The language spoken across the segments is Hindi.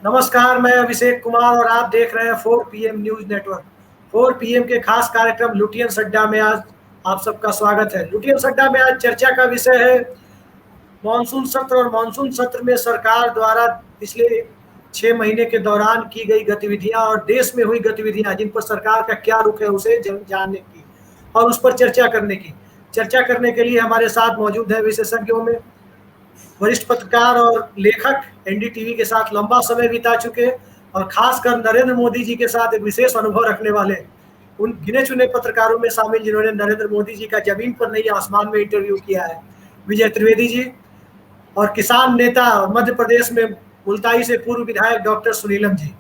नमस्कार, मैं अभिषेक कुमार और आप देख रहे हैं 4 PM न्यूज नेटवर्क। 4 PM के खास कार्यक्रम लुटियन सड्डा में आज आप सबका स्वागत है। लुटियन सड्डा में आज चर्चा का विषय है मानसून सत्र और मानसून सत्र में सरकार द्वारा पिछले 6 महीने के दौरान की गई गतिविधियां और देश में हुई गतिविधियां जिन पर सरकार का क्या रुख है उसे जानने की और उस पर चर्चा करने की। चर्चा करने के लिए हमारे साथ मौजूद है विशेषज्ञों में वरिष्ठ पत्रकार और लेखक, एनडीटीवी के साथ लंबा समय बिता चुके और खासकर नरेंद्र मोदी जी के साथ एक विशेष अनुभव रखने वाले उन गिने चुने पत्रकारों में शामिल जिन्होंने नरेंद्र मोदी जी का जमीन पर नहीं आसमान में इंटरव्यू किया है, विजय त्रिवेदी जी। और किसान नेता और मध्य प्रदेश में मुल्ताई से पूर्व विधायक डॉक्टर सुनीलम जी।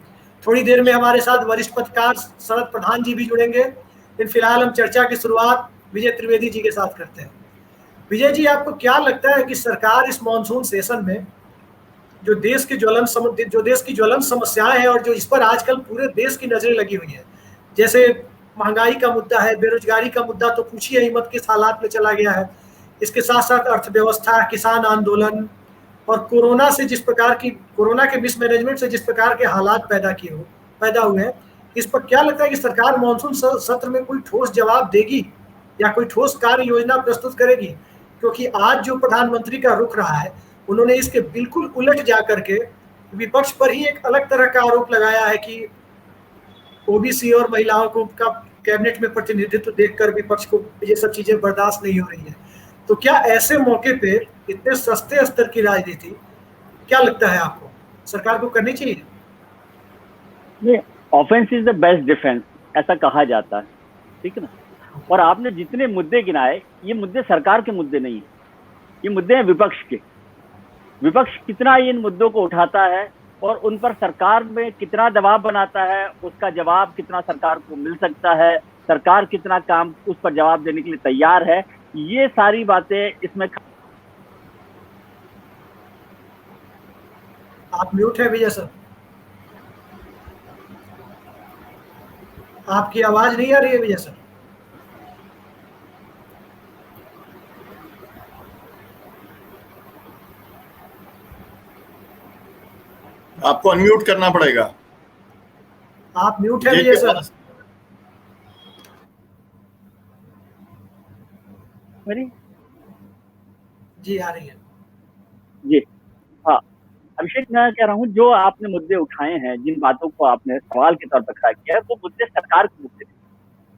थोड़ी देर में हमारे साथ वरिष्ठ पत्रकार शरद प्रधान जी भी जुड़ेंगे। लेकिन फिलहाल हम चर्चा की शुरुआत विजय त्रिवेदी जी के साथ करते हैं। विजय जी, आपको क्या लगता है कि सरकार इस मानसून सेशन में जो देश की ज्वलन समस्याएं हैं और जो इस पर आजकल पूरे देश की नजरें लगी हुई है, जैसे महंगाई का मुद्दा है, बेरोजगारी का मुद्दा तो पूछिए ही मत किस हालात में चला गया है, इसके साथ साथ अर्थव्यवस्था, किसान आंदोलन और कोरोना के मिसमैनेजमेंट से जिस प्रकार के हालात पैदा हुए हैं, इस पर क्या लगता है कि सरकार मानसून सत्र में कोई ठोस जवाब देगी या कोई ठोस कार्य योजना प्रस्तुत करेगी? क्योंकि आज जो प्रधानमंत्री का रुख रहा है, उन्होंने इसके बिल्कुल उलट जा करके विपक्ष पर ही एक अलग तरह का आरोप लगाया है कि ओबीसी और महिलाओं को का कैबिनेट में प्रतिनिधित्व देखकर विपक्ष को ये सब चीजें बर्दाश्त नहीं हो रही है। तो क्या ऐसे मौके पे इतने सस्ते स्तर की राजनीति, क्या लगता है आपको सरकार को करनी चाहिए? Offence is the best defence, ऐसा कहा जाता है, ठीक है ना। और आपने जितने मुद्दे गिनाए, ये मुद्दे सरकार के मुद्दे नहीं है, ये मुद्दे हैं विपक्ष के। विपक्ष कितना इन मुद्दों को उठाता है और उन पर सरकार में कितना दबाव बनाता है, उसका जवाब कितना सरकार को मिल सकता है, सरकार कितना काम उस पर जवाब देने के लिए तैयार है, ये सारी बातें इसमें। आप म्यूट है विजय सर, आपकी आवाज नहीं आ रही है विजय सर। आपको अनम्यूट करना पड़ेगा। आप म्यूट है विजय सर। मेरी जी आ रही है जी। हाँ अभिषेक, मैं कह रहा हूँ जो आपने मुद्दे उठाए हैं, जिन बातों को आपने सवाल के तौर पर खड़ा किया है, वो मुद्दे सरकार के मुद्दे हैं,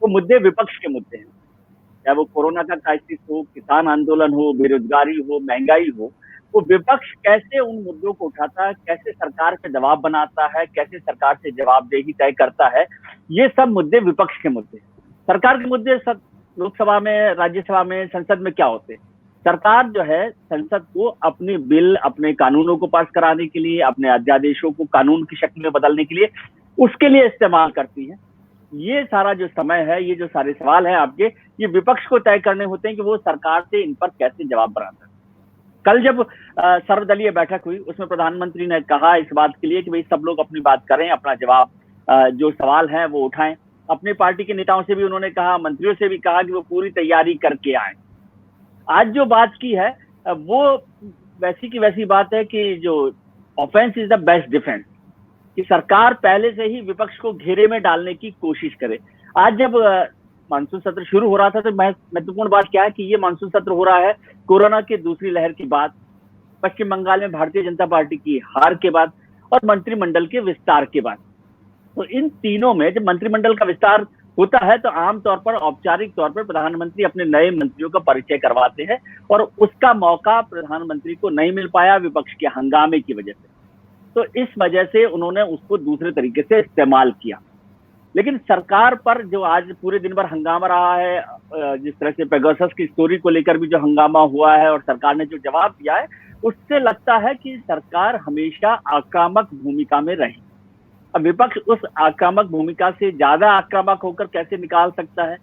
वो मुद्दे विपक्ष के मुद्दे हैं। चाहे वो कोरोना का क्राइसिस हो, किसान आंदोलन हो, बेरोजगारी हो, महंगाई हो, वो विपक्ष कैसे उन मुद्दों को उठाता है, कैसे सरकार पे दबाव बनाता है, कैसे सरकार से जवाबदेही तय करता है, ये सब मुद्दे विपक्ष के मुद्दे। सरकार के मुद्दे सब लोकसभा में, राज्यसभा में, संसद में क्या होते हैं? सरकार जो है संसद को अपने बिल, अपने कानूनों को पास कराने के लिए, अपने अध्यादेशों को कानून की शक्ल में बदलने के लिए, उसके लिए इस्तेमाल करती है। ये सारा जो समय है, ये जो सारे सवाल हैं आपके, ये विपक्ष को तय करने होते हैं कि वो सरकार से इन पर कैसे जवाब बनाता है। कल जब सर्वदलीय बैठक हुई, उसमें प्रधानमंत्री ने कहा इस बात के लिए कि भाई सब लोग अपनी बात करें, अपना जवाब जो सवाल है वो उठाएं। अपनी पार्टी के नेताओं से भी उन्होंने कहा, मंत्रियों से भी कहा कि वो पूरी तैयारी करके आए। आज जो बात की है वो वैसी की वैसी बात है कि जो offence is the best defence, कि सरकार पहले से ही विपक्ष को घेरे में डालने की कोशिश करे। आज जब मानसून सत्र शुरू हो रहा था तो महत्वपूर्ण बात क्या है कि ये मानसून सत्र हो रहा है कोरोना की दूसरी लहर के बाद, पश्चिम बंगाल में भारतीय जनता पार्टी की हार के बाद और मंत्रिमंडल के विस्तार के बाद। तो इन तीनों में जब मंत्रिमंडल का विस्तार होता है तो आमतौर पर औपचारिक तौर पर प्रधानमंत्री अपने नए मंत्रियों का परिचय करवाते हैं, और उसका मौका प्रधानमंत्री को नहीं मिल पाया विपक्ष के हंगामे की वजह से। तो इस वजह से उन्होंने उसको दूसरे तरीके से इस्तेमाल किया। लेकिन सरकार पर जो आज पूरे दिन भर हंगामा रहा है, जिस तरह से पेगासस की स्टोरी को लेकर भी जो हंगामा हुआ है और सरकार ने जो जवाब दिया है, उससे लगता है कि सरकार हमेशा आक्रामक भूमिका में रही। अब विपक्ष उस आक्रामक भूमिका से ज्यादा आक्रामक होकर कैसे निकाल सकता है?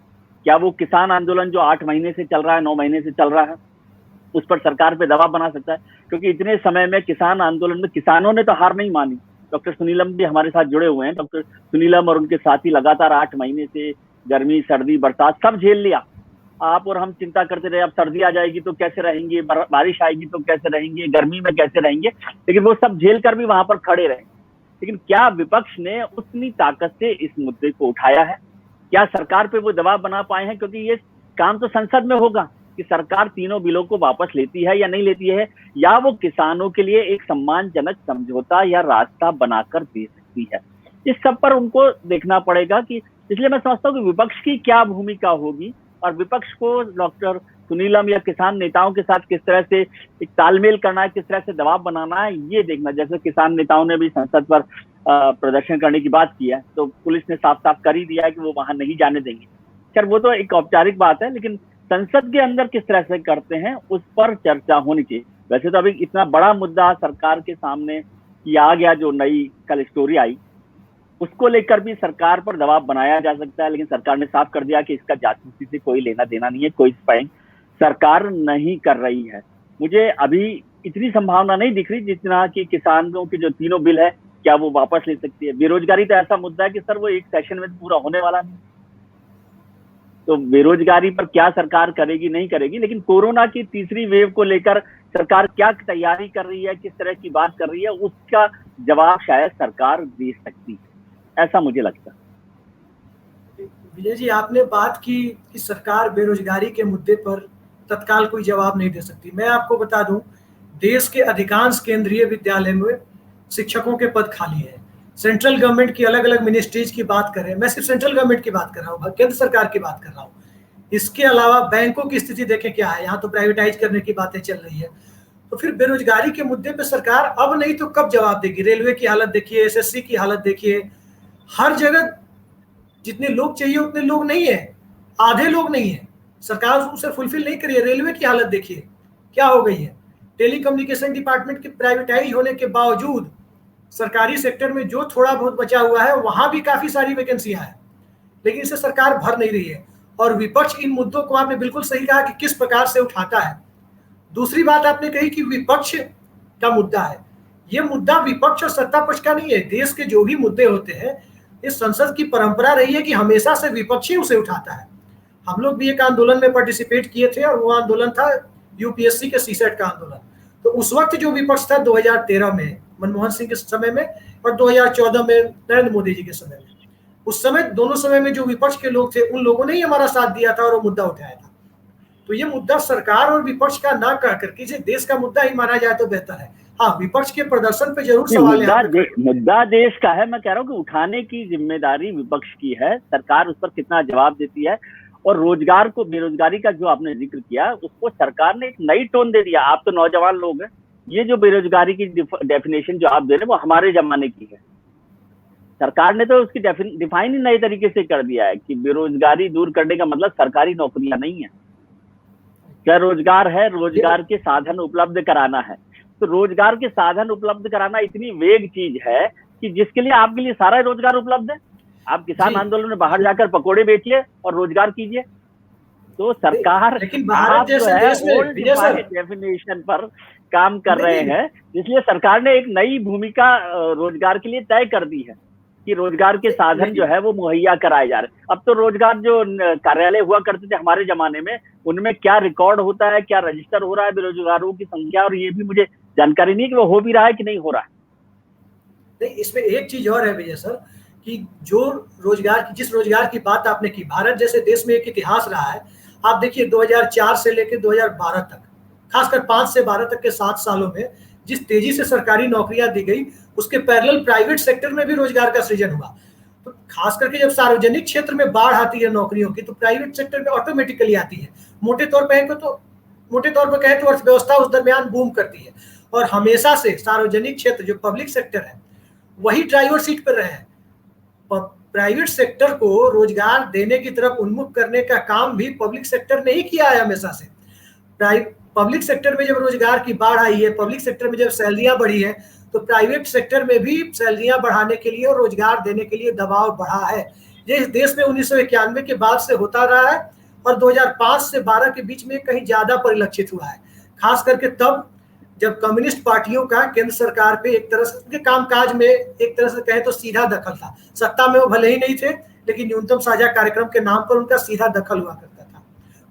क्या वो किसान आंदोलन जो 8 महीने से चल रहा है, 9 महीने से चल रहा है, उस पर सरकार पे दबाव बना सकता है? क्योंकि इतने समय में किसान आंदोलन में किसानों ने तो हार नहीं मानी। डॉक्टर सुनीलम भी हमारे साथ जुड़े हुए हैं। डॉक्टर सुनीलम और उनके साथी लगातार 8 महीने से गर्मी, सर्दी, बरसात सब झेल लिया। आप और हम चिंता करते रहे, अब सर्दी आ जाएगी तो कैसे रहेंगे, बारिश आएगी तो कैसे रहेंगे, गर्मी में कैसे रहेंगे, लेकिन वो सब झेल कर भी वहां पर खड़े रहे। लेकिन क्या विपक्ष ने उतनी ताकत से इस मुद्दे को उठाया है? क्या सरकार पे वो दबाव बना पाए हैं? क्योंकि ये काम तो संसद में होगा कि सरकार तीनों बिलों को वापस लेती है या नहीं लेती है, या वो किसानों के लिए एक सम्मानजनक समझौता या रास्ता बनाकर दे सकती है। इस सब पर उनको देखना पड़ेगा कि, इसलिए मैं समझता हूँ कि विपक्ष की क्या भूमिका होगी और विपक्ष को डॉक्टर सुनीलम या किसान नेताओं के साथ किस तरह से एक तालमेल करना है, किस तरह से दबाव बनाना है, ये देखना। जैसे किसान नेताओं ने भी संसद पर प्रदर्शन करने की बात की है, तो पुलिस ने साफ साफ कर ही दिया है कि वो वहां नहीं जाने देंगे। खैर वो तो एक औपचारिक बात है, लेकिन संसद के अंदर किस तरह से करते हैं उस पर चर्चा होनी चाहिए। वैसे तो अभी इतना बड़ा मुद्दा सरकार के सामने कि आ गया, जो नई कल स्टोरी आई, उसको लेकर भी सरकार पर दबाव बनाया जा सकता है, लेकिन सरकार ने साफ कर दिया कि इसका जासूसी से कोई लेना देना नहीं है, कोई स्पाइंग सरकार नहीं कर रही है। मुझे अभी इतनी संभावना नहीं दिख रही जितना कि किसानों के जो तीनों बिल है क्या वो वापस ले सकती है। बेरोजगारी तो ऐसा मुद्दा है कि सर वो एक सेशन में पूरा होने वाला नहीं, तो बेरोजगारी पर क्या सरकार करेगी नहीं करेगी, लेकिन कोरोना की तीसरी वेव को लेकर सरकार क्या तैयारी कर रही है, किस तरह की बात कर रही है, उसका जवाब शायद सरकार दे सकती है, ऐसा मुझे लगता है। विजय जी, आपने बात की कि सरकार बेरोजगारी के मुद्दे पर तत्काल कोई जवाब नहीं दे सकती। मैं आपको बता दूं, देश के अधिकांश केंद्रीय विद्यालय में शिक्षकों के पद खाली है। सेंट्रल गवर्नमेंट की अलग अलग मिनिस्ट्रीज की बात करें, मैं सिर्फ सेंट्रल गवर्नमेंट की बात कर रहा हूँ, केंद्र सरकार की बात कर रहा हूँ। इसके अलावा बैंकों की स्थिति देखें क्या है, यहाँ तो प्राइवेटाइज करने की बातें चल रही है। तो फिर बेरोजगारी के मुद्दे पर सरकार अब नहीं तो कब जवाब देगी? रेलवे की हालत देखिए, एसएससी की हालत देखिए, हर जगह जितने लोग चाहिए उतने लोग नहीं है, आधे लोग नहीं है, सरकार उसे फुलफिल नहीं करी है। रेलवे की हालत देखिए क्या हो गई है। टेलीकम्युनिकेशन डिपार्टमेंट के प्राइवेटाइज होने के बावजूद सरकारी सेक्टर में जो थोड़ा बहुत बचा हुआ है वहां भी काफी सारी वैकेंसियां हैं, लेकिन इसे सरकार भर नहीं रही है। और विपक्ष इन मुद्दों को, आपने बिल्कुल सही कहा कि किस प्रकार से उठाता है। दूसरी बात आपने कही कि विपक्ष का मुद्दा है, ये मुद्दा विपक्ष और सत्ता पक्ष का नहीं है। देश के जो भी मुद्दे होते हैं, इस संसद की परंपरा रही है कि हमेशा से विपक्ष ही उसे उठाता है। हम लोग भी एक आंदोलन में पार्टिसिपेट किए थे और वो आंदोलन था यूपीएससी के सीसेट का आंदोलन। तो उस वक्त जो विपक्ष था 2013 में मनमोहन सिंह के समय में और 2014 में नरेंद्र मोदी जी के समय में, उस समय दोनों समय में जो विपक्ष के लोग थे उन लोगों ने ही हमारा साथ दिया था और वो मुद्दा उठाया था। तो ये मुद्दा सरकार और विपक्ष का ना कह करके इसे देश का मुद्दा ही माना जाए तो बेहतर है। हाँ, विपक्ष के प्रदर्शन पे जरूर सवाल है। मुद्दा देश का है, मैं कह रहा हूँ कि उठाने की जिम्मेदारी विपक्ष की है, सरकार उस पर कितना जवाब देती है। और रोजगार को, बेरोजगारी का जो आपने जिक्र किया, उसको सरकार ने एक नई टोन दे दिया। आप तो नौजवान लोग हैं, ये जो बेरोजगारी की डेफिनेशन जो आप दे रहे हैं वो हमारे जमाने की है। सरकार ने तो उसकी डिफाइन ही नए तरीके से कर दिया है कि बेरोजगारी दूर करने का मतलब सरकारी नौकरियां नहीं है। क्या रोजगार है? रोजगार के साधन उपलब्ध कराना है। तो रोजगार के साधन उपलब्ध कराना इतनी वेग चीज है कि जिसके लिए आपके लिए सारा रोजगार उपलब्ध है। आप किसान आंदोलन में बाहर जाकर पकोड़े बेचिए और रोजगार कीजिए। तो सरकार आप जो है ओल्ड डेफिनेशन पर काम कर रहे हैं, इसलिए सरकार ने एक नई भूमिका रोजगार के लिए तय कर दी है कि रोजगार के साधन जो है वो मुहैया कराए जा रहे हैं। अब तो रोजगार जो कार्यालय हुआ करते थे हमारे जमाने में, उनमें क्या रिकॉर्ड होता है, क्या रजिस्टर हो रहा है बेरोजगारों की संख्या, और ये भी मुझे जानकारी नहीं कि वो हो भी रहा है कि नहीं हो रहा है। नहीं, इसमें एक चीज और है विजय सर कि जो रोजगार की, जिस रोजगार की बात आपने की, भारत जैसे देश में एक इतिहास रहा है। आप देखिए 2004 से लेकर 2012 तक, खासकर 5 से 12 तक के 7 सालों में जिस तेजी से सरकारी नौकरियां दी गई, उसके पैरेलल प्राइवेट सेक्टर में भी रोजगार का सृजन हुआ। तो खास करके जब सार्वजनिक क्षेत्र में बाढ़ आती है नौकरियों की, तो प्राइवेट सेक्टर में ऑटोमेटिकली आती है। मोटे तौर पर कहें तो अर्थव्यवस्था उस दरमियान बूम करती है। और हमेशा से सार्वजनिक क्षेत्र जो पब्लिक सेक्टर है वही ड्राइवर सीट पर रहे हैं। प्राइवेट सेक्टर को रोजगार देने की तरफ उन्मुख करने का काम भी पब्लिक सेक्टर ने ही किया है हमेशा से। पब्लिक सेक्टर में जब रोजगार की बाढ़ आई है, पब्लिक सेक्टर में जब सैलरियां बढ़ी है, तो प्राइवेट सेक्टर में भी सैलरियां बढ़ाने के लिए और रोजगार देने के लिए दबाव बढ़ा है। ये इस देश में 1991 के बाद से होता रहा है और 2005 से 12 के बीच में कहीं ज्यादा परिलक्षित हुआ है। खास करके तब जब कम्युनिस्ट पार्टियों का केंद्र सरकार पे एक तरह से उनके कामकाज में एक तरह से कहें तो सीधा दखल था। सत्ता में वो भले ही नहीं थे, लेकिन न्यूनतम साझा कार्यक्रम के नाम पर उनका सीधा दखल हुआ करता था।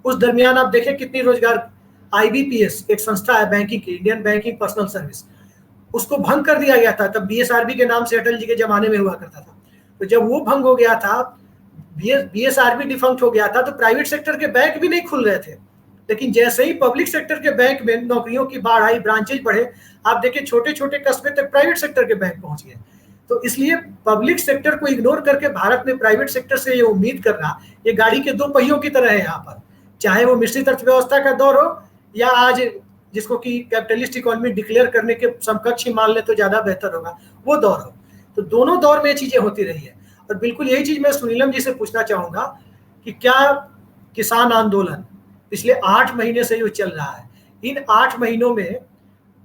उस दरमियान आप देखें कितनी रोजगार, IBPS एक संस्था है बैंकिंग की, इंडियन बैंकिंग पर्सनल सर्विस, उसको भंग कर दिया गया था। तब बीएसआरबी के नाम से अटल जी के जमाने में हुआ करता था। तो जब वो भंग हो गया था, बीएसआरबी डिफंक्ट हो गया था, तो प्राइवेट सेक्टर के बैंक भी नहीं खुल रहे थे। लेकिन जैसे ही पब्लिक सेक्टर के बैंक में नौकरियों की बाढ़ आई, ब्रांचेज बढ़े, आप देखिए छोटे छोटे कस्बे तक प्राइवेट सेक्टर के बैंक पहुंच गए। तो इसलिए पब्लिक सेक्टर को इग्नोर करके भारत में प्राइवेट सेक्टर से ये उम्मीद करना, ये गाड़ी के दो पहियों की तरह है यहाँ पर। चाहे वो मिश्रित अर्थव्यवस्था का दौर हो या आज जिसको कि कैपिटलिस्ट इकोनॉमी डिक्लेयर करने के समकक्ष ही मान ले तो ज्यादा बेहतर होगा, वो दौर हो। तो दोनों दौर में ये चीजें होती रही है। और बिल्कुल यही चीज मैं सुनीलम जी से पूछना चाहूंगा कि क्या किसान आंदोलन पिछले 8 महीने से जो चल रहा है, इन 8 महीनों में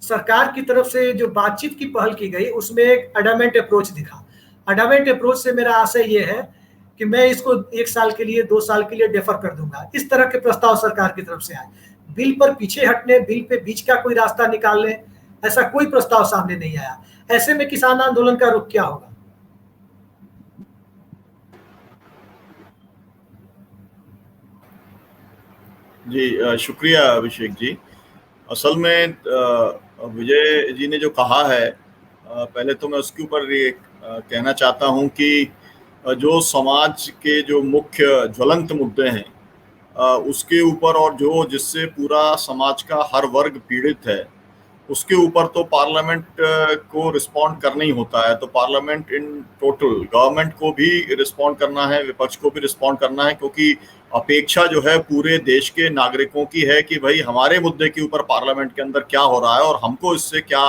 सरकार की तरफ से जो बातचीत की पहल की गई उसमें एक अडामेंट अप्रोच दिखा। अडामेंट अप्रोच से मेरा आशय ये है कि मैं इसको 1 साल के लिए 2 साल के लिए डेफर कर दूंगा, इस तरह के प्रस्ताव सरकार की तरफ से आए। बिल पर पीछे हटने, बिल पे बीच का कोई रास्ता निकालने, ऐसा कोई प्रस्ताव सामने नहीं आया। ऐसे में किसान आंदोलन का रुख क्या होगा? जी शुक्रिया अभिषेक जी। असल में विजय जी ने जो कहा है, पहले तो मैं उसके ऊपर ये कहना चाहता हूं कि जो समाज के जो मुख्य ज्वलंत मुद्दे हैं उसके ऊपर, और जो जिससे पूरा समाज का हर वर्ग पीड़ित है, उसके ऊपर तो पार्लियामेंट को रिस्पॉन्ड करना ही होता है। तो पार्लियामेंट इन टोटल, गवर्नमेंट को भी रिस्पॉन्ड करना है, विपक्ष को भी रिस्पॉन्ड करना है, क्योंकि अपेक्षा जो है पूरे देश के नागरिकों की है कि भाई हमारे मुद्दे के ऊपर पार्लियामेंट के अंदर क्या हो रहा है और हमको इससे क्या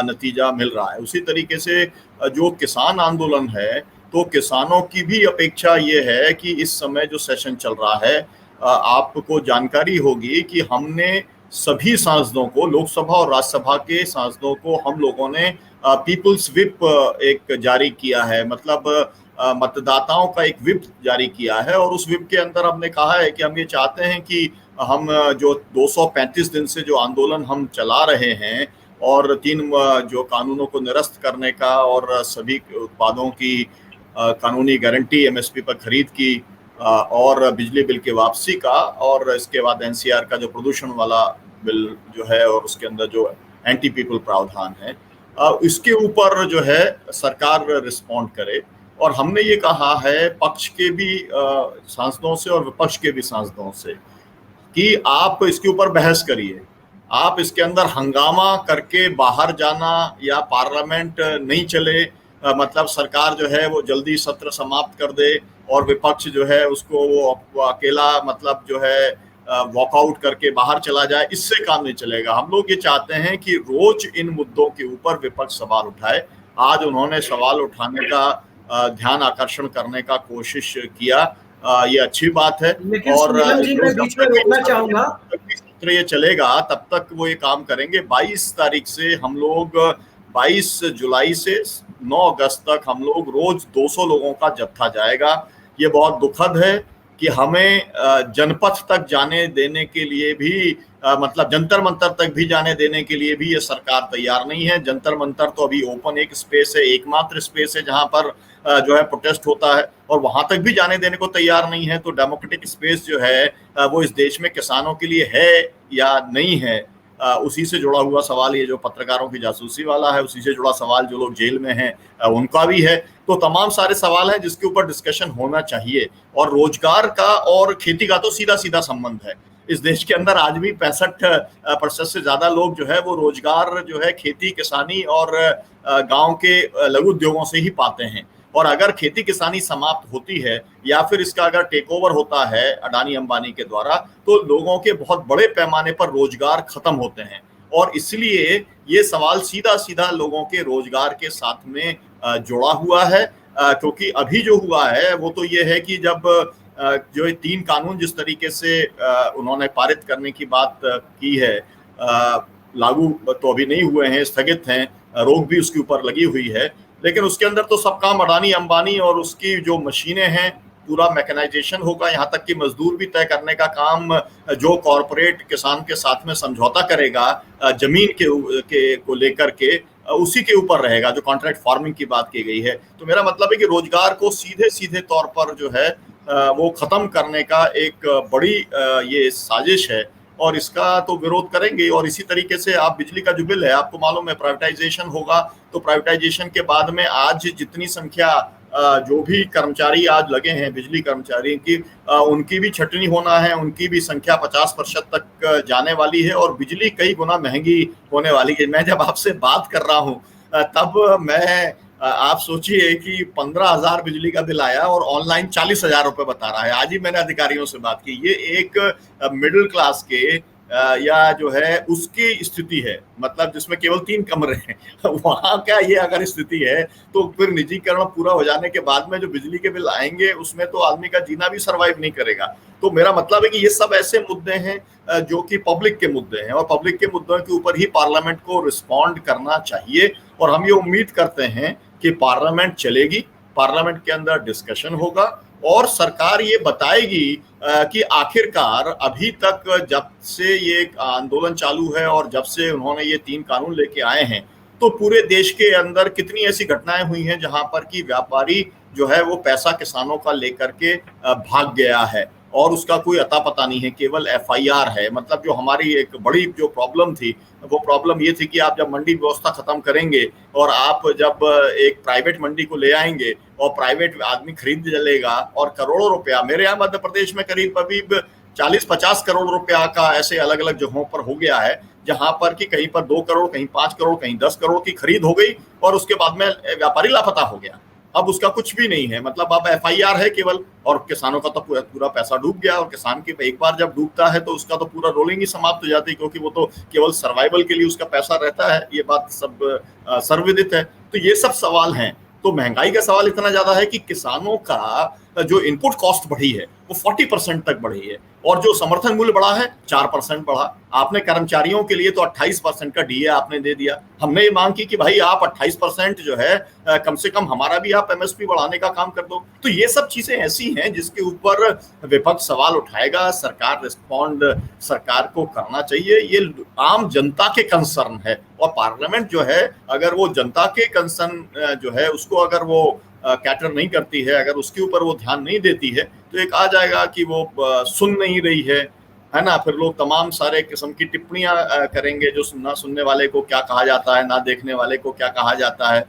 नतीजा मिल रहा है। उसी तरीके से जो किसान आंदोलन है, तो किसानों की भी अपेक्षा ये है कि इस समय जो सेशन चल रहा है, आपको जानकारी होगी कि हमने सभी सांसदों को, लोकसभा और राज्यसभा के सांसदों को, हम लोगों ने पीपल्स विप एक जारी किया है, मतलब मतदाताओं का एक विप जारी किया है। और उस विप के अंदर हमने कहा है कि हम ये चाहते हैं कि हम जो 235 दिन से जो आंदोलन हम चला रहे हैं, और 3 जो कानूनों को निरस्त करने का, और सभी उत्पादों की कानूनी गारंटी एमएसपी पर खरीद की, और बिजली बिल की वापसी का, और इसके बाद एनसीआर का जो प्रदूषण वाला बिल जो है, और उसके अंदर जो एंटी पीपल प्रावधान है, इसके ऊपर जो है सरकार रिस्पॉन्ड करे। और हमने ये कहा है पक्ष के भी सांसदों से और विपक्ष के भी सांसदों से कि आप इसके ऊपर बहस करिए। आप इसके अंदर हंगामा करके बाहर जाना या पार्लियामेंट नहीं चले, मतलब सरकार जो है वो जल्दी सत्र समाप्त कर दे और विपक्ष जो है उसको वो अकेला मतलब जो है वॉकआउट करके बाहर चला जाए, इससे काम नहीं चलेगा। हम लोग ये चाहते हैं कि रोज इन मुद्दों के ऊपर विपक्ष सवाल उठाए। आज उन्होंने सवाल उठाने का ध्यान आकर्षण करने का कोशिश किया, ये अच्छी बात है। और मैं बीच में रोकना चाहूंगा, सत्र ये चलेगा तब तक वो ये काम करेंगे। 22 तारीख से हम लोग, 22 जुलाई से 9 अगस्त तक हम लोग रोज 200 लोगों का जत्था जाएगा। ये बहुत दुखद है कि हमें जनपथ तक जाने देने के लिए भी, मतलब जंतर मंतर तक भी जाने देने के लिए भी ये सरकार तैयार नहीं है। जंतर मंतर तो अभी ओपन एक स्पेस है, एकमात्र स्पेस है जहां पर जो है प्रोटेस्ट होता है, और वहां तक भी जाने देने को तैयार नहीं है। तो डेमोक्रेटिक स्पेस जो है वो इस देश में किसानों के लिए है या नहीं है, उसी से जुड़ा हुआ सवाल ये जो पत्रकारों की जासूसी वाला है, उसी से जुड़ा सवाल जो लोग जेल में हैं उनका भी है। तो तमाम सारे सवाल हैं जिसके ऊपर डिस्कशन होना चाहिए। और रोजगार का और खेती का तो सीधा सीधा संबंध है। इस देश के अंदर आज भी 65% से ज्यादा लोग जो है वो रोजगार जो है खेती किसानी और गांव के लघु उद्योगों से ही पाते हैं। और अगर खेती किसानी समाप्त होती है या फिर इसका अगर टेक ओवर होता है अडानी अंबानी के द्वारा, तो लोगों के बहुत बड़े पैमाने पर रोजगार खत्म होते हैं। और इसलिए ये सवाल सीधा सीधा लोगों के रोजगार के साथ में जुड़ा हुआ है, क्योंकि अभी जो हुआ है वो तो ये है कि जब जो ये 3 कानून जिस तरीके से उन्होंने पारित करने की बात की है, लागू तो अभी नहीं हुए हैं, स्थगित हैं, रोक भी उसके ऊपर लगी हुई है, लेकिन उसके अंदर तो सब काम अडानी अंबानी और उसकी जो मशीनें हैं, पूरा मैकेनाइजेशन होगा। यहाँ तक कि मजदूर भी तय करने का काम जो कॉरपोरेट किसान के साथ में समझौता करेगा जमीन को लेकर के, उसी के ऊपर रहेगा, जो कॉन्ट्रैक्ट फार्मिंग की बात की गई है। तो मेरा मतलब है कि रोजगार को सीधे सीधे तौर पर जो है वो खत्म करने का एक बड़ी ये साजिश है। और इसका तो विरोध करेंगे। और इसी तरीके से आप बिजली का जो बिल है, आपको मालूम है प्राइवेटाइजेशन होगा, तो प्राइवेटाइजेशन के बाद में आज जितनी संख्या जो भी कर्मचारी आज लगे हैं बिजली कर्मचारी की, उनकी भी छटनी होना है, उनकी भी संख्या 50% तक जाने वाली है और बिजली कई गुना महंगी होने वाली है। मैं जब आपसे बात कर रहा हूँ तब मैं आप सोचिए कि 15,000 बिजली का बिल आया और ऑनलाइन 40,000 रुपए बता रहा है। आज ही मैंने अधिकारियों से बात की। ये एक मिडिल क्लास के या जो है उसकी स्थिति है, मतलब जिसमें केवल 3 कमरे हैं वहां क्या ये अगर स्थिति है तो फिर निजीकरण पूरा हो जाने के बाद में जो बिजली के बिल आएंगे उसमें तो आदमी का जीना भी सरवाइव नहीं करेगा। तो मेरा मतलब है कि ये सब ऐसे मुद्दे हैं जो कि पब्लिक के मुद्दे हैं और पब्लिक के मुद्दों के ऊपर ही पार्लियामेंट को रिस्पॉन्ड करना चाहिए। और हम ये उम्मीद करते हैं कि पार्लियामेंट चलेगी, पार्लियामेंट के अंदर डिस्कशन होगा और सरकार ये बताएगी कि आखिरकार अभी तक जब से ये आंदोलन चालू है और जब से उन्होंने ये 3 कानून लेके आए हैं तो पूरे देश के अंदर कितनी ऐसी घटनाएं हुई हैं जहां पर कि व्यापारी जो है वो पैसा किसानों का लेकर के भाग गया है और उसका कोई अता पता नहीं है, केवल एफआईआर है। मतलब जो हमारी एक बड़ी जो प्रॉब्लम थी वो प्रॉब्लम ये थी कि आप जब मंडी व्यवस्था खत्म करेंगे और आप जब एक प्राइवेट मंडी को ले आएंगे और प्राइवेट आदमी खरीद लेगा और करोड़ों रुपया, मेरे यहाँ मध्य प्रदेश में करीब 40-50 करोड़ रुपया का ऐसे अलग अलग जगहों पर हो गया है जहां पर कि कहीं पर 2 करोड़, कहीं 5 करोड़, कहीं 10 करोड़ की खरीद हो गई और उसके बाद में व्यापारी लापता हो गया। अब उसका कुछ भी नहीं है, मतलब अब एफआईआर है केवल और किसानों का तो पूरा पैसा डूब गया। और किसान की एक बार जब डूबता है तो उसका तो पूरा रोलिंग ही समाप्त हो जाती है, क्योंकि वो तो केवल सर्वाइवल के लिए उसका पैसा रहता है। ये बात सब सर्वविदित है। तो ये सब सवाल हैं। तो महंगाई का सवाल इतना ज्यादा है कि किसानों का जो इनपुट कॉस्ट बढ़ी है वो 40% तक बढ़ी है और जो समर्थन मूल्य बढ़ा है 4% बढ़ा। आपने कर्मचारियों के लिए तो 28% का डीए आपने दे दिया। हमने ये मांग की कि भाई आप 28% जो है कम से कम हमारा भी आप एमएसपी बढ़ाने का काम कर दो। तो ये सब चीजें ऐसी हैं जिसके ऊपर विपक्ष सवाल उठाएगा, सरकार रिस्पॉन्ड सरकार को करना चाहिए। ये आम जनता के कंसर्न है और पार्लियामेंट जो है अगर वो जनता के कंसर्न जो है उसको अगर वो कैटर नहीं करती है, अगर उसके ऊपर वो ध्यान नहीं देती है तो एक आ जाएगा कि वो सुन नहीं रही है ना। फिर लोग तमाम सारे किस्म की टिप्पणियां करेंगे, जो ना सुनने वाले को क्या कहा जाता है, ना देखने वाले को क्या कहा जाता है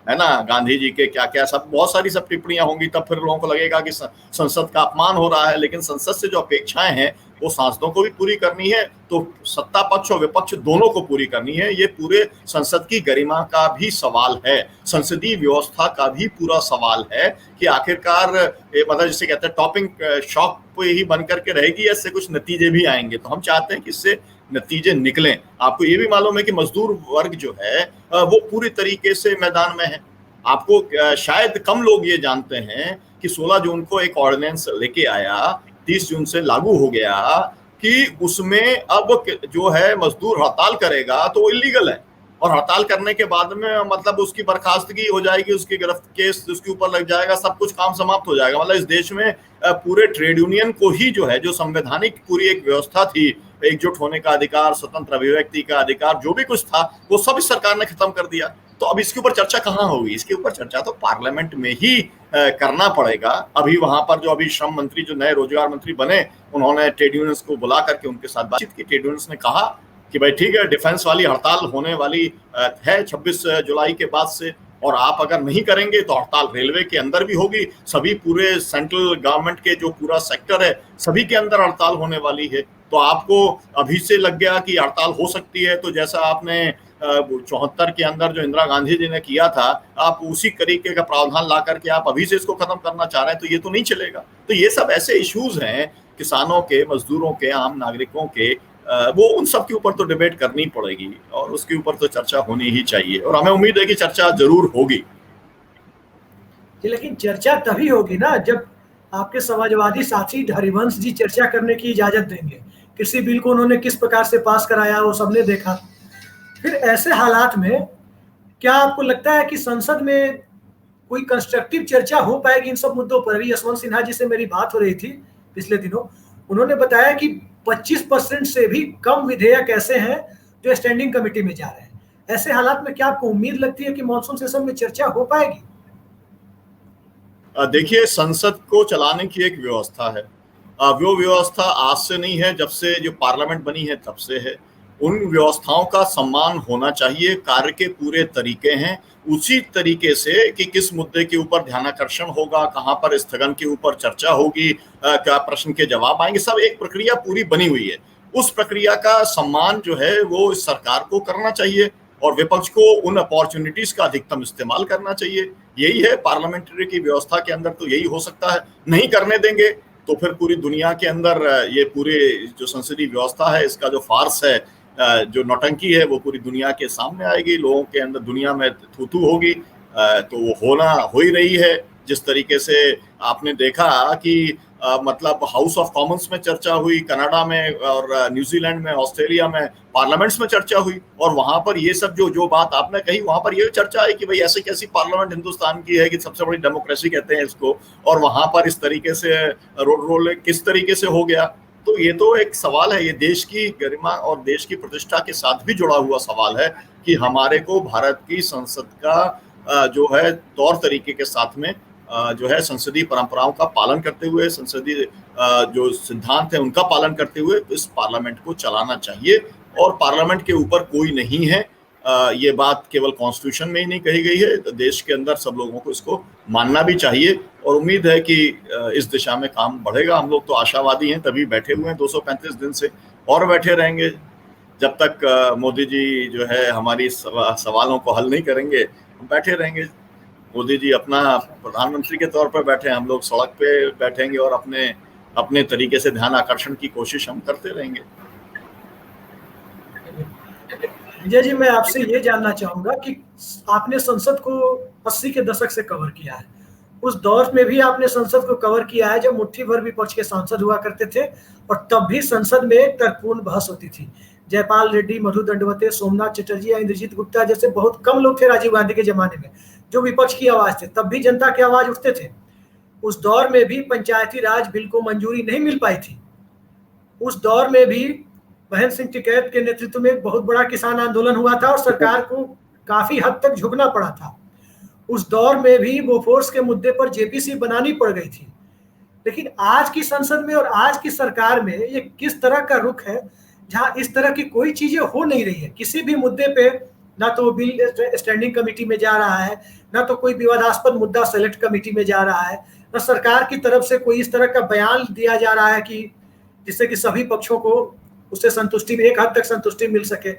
ना। गांधी जी के क्या क्या सब बहुत सारी सब टिप्पणियां होंगी। तब फिर लोगों को लगेगा कि संसद का अपमान हो रहा है। लेकिन संसद से जो अपेक्षाएं हैं वो सांसदों को भी पूरी करनी है, तो सत्ता पक्ष और विपक्ष दोनों को पूरी करनी है। ये पूरे संसद की गरिमा का भी सवाल है, संसदीय व्यवस्था का भी पूरा सवाल है कि आखिरकार मतलब जिसे कहते हैं टॉपिंग शॉक पे ही बन करके रहेगी या इससे कुछ नतीजे भी आएंगे। तो हम चाहते हैं कि इससे नतीजे निकलें। आपको ये भी मालूम है कि मजदूर वर्ग जो है वो पूरी तरीके से मैदान में है। आपको शायद कम लोग ये जानते हैं कि 16 जून को एक ऑर्डिनेंस लेके आया, 30 जून से लागू हो गया कि उसमें अब जो है मजदूर हड़ताल करेगा तो वो इलीगल है और हड़ताल करने के बाद में मतलब उसकी बर्खास्तगी हो जाएगी, उसकी गिरफ्त केस उसके ऊपर लग जाएगा, सब कुछ काम समाप्त हो जाएगा। मतलब इस देश में पूरे ट्रेड यूनियन को ही जो है, जो संवैधानिक पूरी एक व्यवस्था थी, एकजुट होने का अधिकार, स्वतंत्र अभिव्यक्ति का अधिकार, जो भी कुछ था वो सब इस सरकार ने खत्म कर दिया। तो अब इसके ऊपर चर्चा कहाँ होगी? इसके ऊपर चर्चा तो पार्लियामेंट में ही करना पड़ेगा। अभी वहां पर जो अभी श्रम मंत्री जो नए रोजगार मंत्री बने, उन्होंने ट्रेड यूनियंस को बुला करके उनके साथ बातचीत की। ट्रेड यूनियंस ने कहा कि भाई ठीक है, डिफेंस वाली हड़ताल होने वाली है 26 जुलाई के बाद से, और आप अगर नहीं करेंगे तो हड़ताल रेलवे के अंदर भी होगी, सभी पूरे सेंट्रल गवर्नमेंट के जो पूरा सेक्टर है सभी के अंदर हड़ताल होने वाली है। तो आपको अभी से लग गया कि हड़ताल हो सकती है, तो जैसा आपने 74 के अंदर जो इंदिरा गांधी जी ने किया था, आप उसी तरीके का प्रावधान ला करके आप अभी से इसको खत्म करना चाह रहे हैं, तो ये तो नहीं चलेगा। तो ये सब ऐसे इश्यूज हैं किसानों के, मजदूरों के, आम नागरिकों के, वो उन सब के ऊपर तो डिबेट करनी पड़ेगी और उसके ऊपर तो चर्चा होनी ही चाहिए और हमें उम्मीद है कि चर्चा जरूर होगी। लेकिन चर्चा तभी होगी ना जब आपके समाजवादी साथी हरिवंश जी चर्चा करने की इजाजत देंगे। कृषि बिल को उन्होंने किस प्रकार से पास कराया वो सबने देखा। फिर ऐसे हालात में क्या आपको लगता है कि संसद में कोई कंस्ट्रक्टिव चर्चा हो पाएगी इन सब मुद्दों पर? अभी यशवंत सिन्हा जी से मेरी बात हो रही थी पिछले दिनों, उन्होंने बताया कि 25% से भी कम विधेयक ऐसे हैं जो स्टैंडिंग कमेटी में जा रहे हैं। ऐसे हालात में क्या आपको उम्मीद लगती है कि मॉनसून सेशन में चर्चा हो पाएगी? देखिए, संसद को चलाने की एक व्यवस्था है वो व्यवस्था आज से नहीं है, जब से जो पार्लियामेंट बनी है तब से है। उन व्यवस्थाओं का सम्मान होना चाहिए। कार्य के पूरे तरीके हैं उसी तरीके से कि किस मुद्दे के ऊपर ध्यानाकर्षण होगा, कहाँ पर स्थगन के ऊपर चर्चा होगी, क्या प्रश्न के जवाब आएंगे, सब एक प्रक्रिया पूरी बनी हुई है। उस प्रक्रिया का सम्मान जो है वो इस सरकार को करना चाहिए और विपक्ष को उन अपॉर्चुनिटीज का अधिकतम इस्तेमाल करना चाहिए। यही है पार्लियामेंट्री की व्यवस्था के अंदर, तो यही हो सकता है। नहीं करने देंगे तो फिर पूरी दुनिया के अंदर ये पूरे जो संसदीय व्यवस्था है इसका जो फार्स है, जो नौटंकी है, वो पूरी दुनिया के सामने आएगी। लोगों के अंदर दुनिया में थू-थू होगी। तो वो हो ही रही है। जिस तरीके से आपने देखा कि मतलब हाउस ऑफ कॉमन्स में चर्चा हुई, कनाडा में और न्यूजीलैंड में, ऑस्ट्रेलिया में पार्लियामेंट्स में चर्चा हुई, और वहां पर ये सब जो बात आपने कही, वहां पर ये चर्चा है कि भाई ऐसे कैसी पार्लियामेंट हिंदुस्तान की है कि सबसे बड़ी डेमोक्रेसी कहते हैं इसको, और वहां पर इस तरीके से रोल किस तरीके से हो गया। तो ये तो एक सवाल है, ये देश की गरिमा और देश की प्रतिष्ठा के साथ भी जुड़ा हुआ सवाल है कि हमारे को भारत की संसद का जो है तौर तरीके के साथ में जो है संसदीय परंपराओं का पालन करते हुए, संसदीय जो सिद्धांत है उनका पालन करते हुए इस पार्लियामेंट को चलाना चाहिए। और पार्लियामेंट के ऊपर कोई नहीं है, ये बात केवल कॉन्स्टिट्यूशन में ही नहीं कही गई है, देश के अंदर सब लोगों को इसको मानना भी चाहिए। और उम्मीद है कि इस दिशा में काम बढ़ेगा। हम लोग तो आशावादी हैं, तभी बैठे हुए हैं 235 दिन से, और बैठे रहेंगे जब तक मोदी जी जो है हमारी सवालों को हल नहीं करेंगे। हम बैठे रहेंगे। मोदी जी अपना प्रधानमंत्री के तौर पर बैठे, हम लोग सड़क पे बैठेंगे और अपने तरीके से ध्यान आकर्षण की कोशिश हम करते रहेंगे। विजय जी, मैं आपसे ये जानना चाहूंगा कि आपने संसद को 80 के दशक से कवर किया है। उस दौर में भी आपने संसद को कवर किया है जब मुट्ठी भर विपक्ष के सांसद हुआ करते थे, और तब भी संसद में तर्कपूर्ण बहस होती थी। जयपाल रेड्डी, मधु दंडवते, सोमनाथ चटर्जी या इंद्रजीत गुप्ता जैसे बहुत कम लोग थे राजीव गांधी के जमाने में जो विपक्ष की आवाज थे, तब भी जनता की आवाज उठते थे। उस दौर में भी पंचायती राज बिल को मंजूरी नहीं मिल पाई थी। उस दौर में भी महेंद्र सिंह टिकैत के नेतृत्व में एक बहुत बड़ा किसान आंदोलन हुआ था और सरकार को काफी हद तक झुकना पड़ा था। उस दौर में भी बोफोर्स के मुद्दे पर जेपीसी बनानी पड़ गई थी। लेकिन आज की संसद में और आज की सरकार में ये किस तरह का रुख है, जहां इस तरह की कोई चीजें हो नहीं रही है। किसी भी मुद्दे पे ना तो बिल स्टैंडिंग कमेटी में जा रहा है, ना तो कोई विवादास्पद मुद्दा सेलेक्ट कमेटी में जा रहा है, ना सरकार की तरफ से कोई इस तरह का बयान दिया जा रहा है कि जिससे कि सभी पक्षों को उससे संतुष्टि, एक हद तक संतुष्टि मिल सके।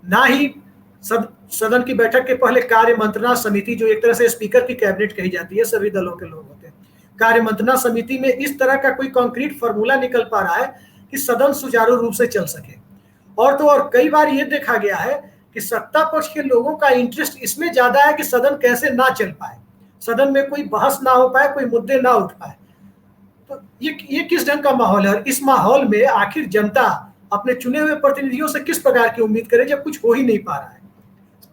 ना ही सदन की बैठक के पहले कार्य मंत्रणा समिति, जो एक तरह से स्पीकर की कैबिनेट कही जाती है, सभी दलों के लोग होते हैं, कार्य मंत्रणा समिति में इस तरह का कोई कॉन्क्रीट फॉर्मूला निकल पा रहा है कि सदन सुचारू रूप से चल सके। और तो और कई बार ये देखा गया है कि सत्ता पक्ष के लोगों का इंटरेस्ट इसमें ज्यादा है कि सदन कैसे ना चल पाए, सदन में कोई बहस ना हो पाए, कोई मुद्दे ना उठ पाए। तो ये किस ढंग का माहौल है, और इस माहौल में आखिर जनता अपने चुने हुए प्रतिनिधियों से किस प्रकार की उम्मीद करे जब कुछ हो ही नहीं पा रहा है।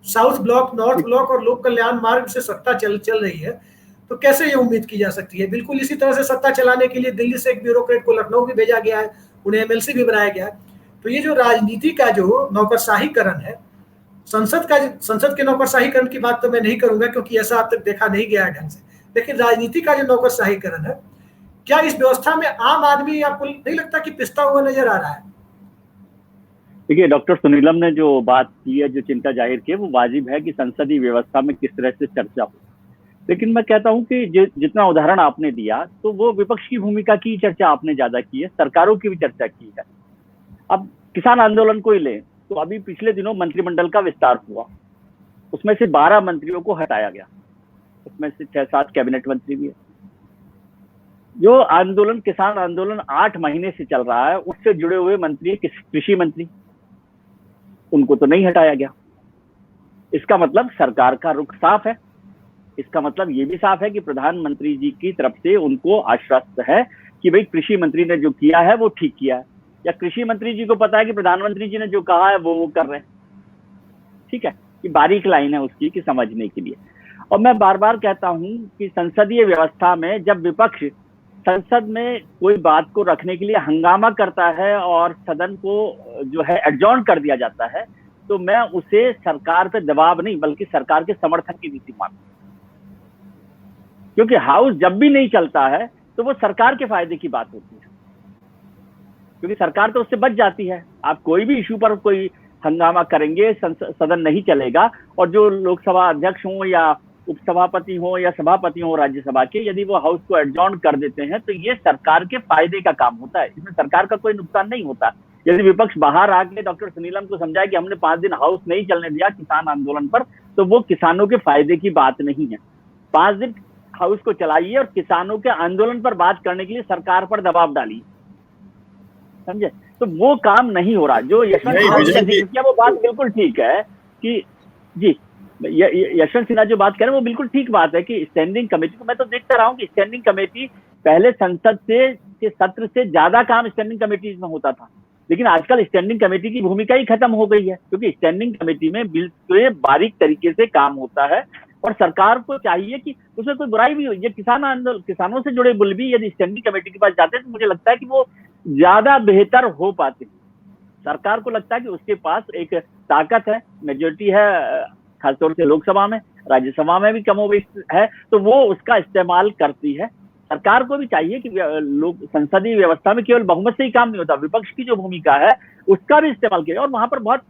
साउथ ब्लॉक, नॉर्थ ब्लॉक और लोक कल्याण मार्ग से सत्ता चल रही है, तो कैसे ये उम्मीद की जा सकती है। बिल्कुल इसी तरह से सत्ता चलाने के लिए दिल्ली से एक ब्यूरोक्रेट को लखनऊ भी भेजा गया है, उन्हें एमएलसी भी बनाया गया है। तो ये जो राजनीति का जो नौकरशाहीकरण है, संसद के नौकरशाहीकरण की बात तो मैं नहीं करूंगा क्योंकि ऐसा अब तक देखा नहीं गया है ढंग से, लेकिन राजनीति का जो नौकरशाहीकरण है, क्या इस व्यवस्था में आम आदमी आपको नहीं लगता कि पिसता हुआ नजर आ रहा है? देखिए, डॉक्टर सुनीलम ने जो बात की है, जो चिंता जाहिर की है, वो वाजिब है कि संसदीय व्यवस्था में किस तरह से चर्चा हो। लेकिन मैं कहता हूं कि जितना उदाहरण आपने दिया, तो वो विपक्ष की भूमिका की चर्चा आपने ज्यादा की है, सरकारों की भी चर्चा की है। अब किसान आंदोलन को ही लें तो अभी पिछले दिनों मंत्रिमंडल का विस्तार हुआ, उसमें से 12 मंत्रियों को हटाया गया, उसमें से 6-7 कैबिनेट मंत्री भी है। जो आंदोलन, किसान आंदोलन 8 महीने से चल रहा है, उससे जुड़े हुए मंत्री, कृषि मंत्री, उनको तो नहीं हटाया गया। इसका मतलब सरकार का रुख साफ है। इसका मतलब ये भी साफ है कि प्रधानमंत्री जी की तरफ से उनको आश्वस्त है कि भाई कृषि मंत्री ने जो किया है वो ठीक किया है, या कृषि मंत्री जी को पता है कि प्रधानमंत्री जी ने जो कहा है वो कर रहे हैं। ठीक है, ये बारीक लाइन है उसकी कि समझने के लिए। और मैं बार बार कहता हूं कि संसदीय व्यवस्था में जब विपक्ष संसद में कोई बात को रखने के लिए हंगामा करता है और सदन को जो है एडजॉर्न कर दिया जाता है, तो मैं उसे सरकार पे दबाव नहीं बल्कि सरकार के समर्थन की नीति मानता हूं। क्योंकि हाउस जब भी नहीं चलता है तो वो सरकार के फायदे की बात होती है। क्योंकि सरकार तो उससे बच जाती है। आप कोई भी इशू पर कोई हंगामा करेंगे, सदन नहीं चलेगा, और जो लोकसभा अध्यक्ष हों या उपसभापति हो या सभापति हो राज्यसभा के, यदि वो हाउस को एडजॉर्न कर देते हैं तो ये सरकार के फायदे का काम होता है, इसमें सरकार का कोई नुकसान नहीं होता। यदि विपक्ष बाहर आके डॉक्टर सुनीलम को समझाए कि हमने 5 दिन हाउस नहीं चलने दिया किसान आंदोलन पर, तो वो किसानों के फायदे की बात नहीं है। 5 दिन हाउस को चलाइए और किसानों के आंदोलन पर बात करने के लिए सरकार पर दबाव डालिए, समझे? तो वो काम नहीं हो रहा। जो यशवंत सिन्हा वो बात बिल्कुल ठीक है कि जी, यशवंत सिन्हा जो बात कह रहे हैं वो बिल्कुल ठीक बात है कि स्टैंडिंग कमेटी को, मैं तो देखता रहा हूँ कि स्टैंडिंग कमेटी पहले संसद के सत्र से ज्यादा काम स्टैंडिंग कमेटी में होता था, लेकिन आजकल स्टैंडिंग कमेटी की भूमिका ही खत्म हो गई है, क्योंकि स्टैंडिंग कमेटी में बिल के बारीक तरीके से काम होता है और सरकार को चाहिए कि उसमें कोई बुराई भी हो। ये किसान आंदोलन, किसानों से जुड़े बिल भी यदि स्टैंडिंग कमेटी के पास जाते हैं तो मुझे लगता है कि वो ज्यादा बेहतर हो पाते हैं। सरकार को लगता है कि उसके पास एक ताकत है, मेजोरिटी है, खासतौर से लोकसभा में, राज्यसभा में भी कमोबेश है, तो वो उसका इस्तेमाल करती है। सरकार को भी चाहिए कि लोग संसदीय व्यवस्था में केवल बहुमत से ही काम नहीं होता, विपक्ष की जो भूमिका है उसका भी इस्तेमाल किया। और वहां पर बहुत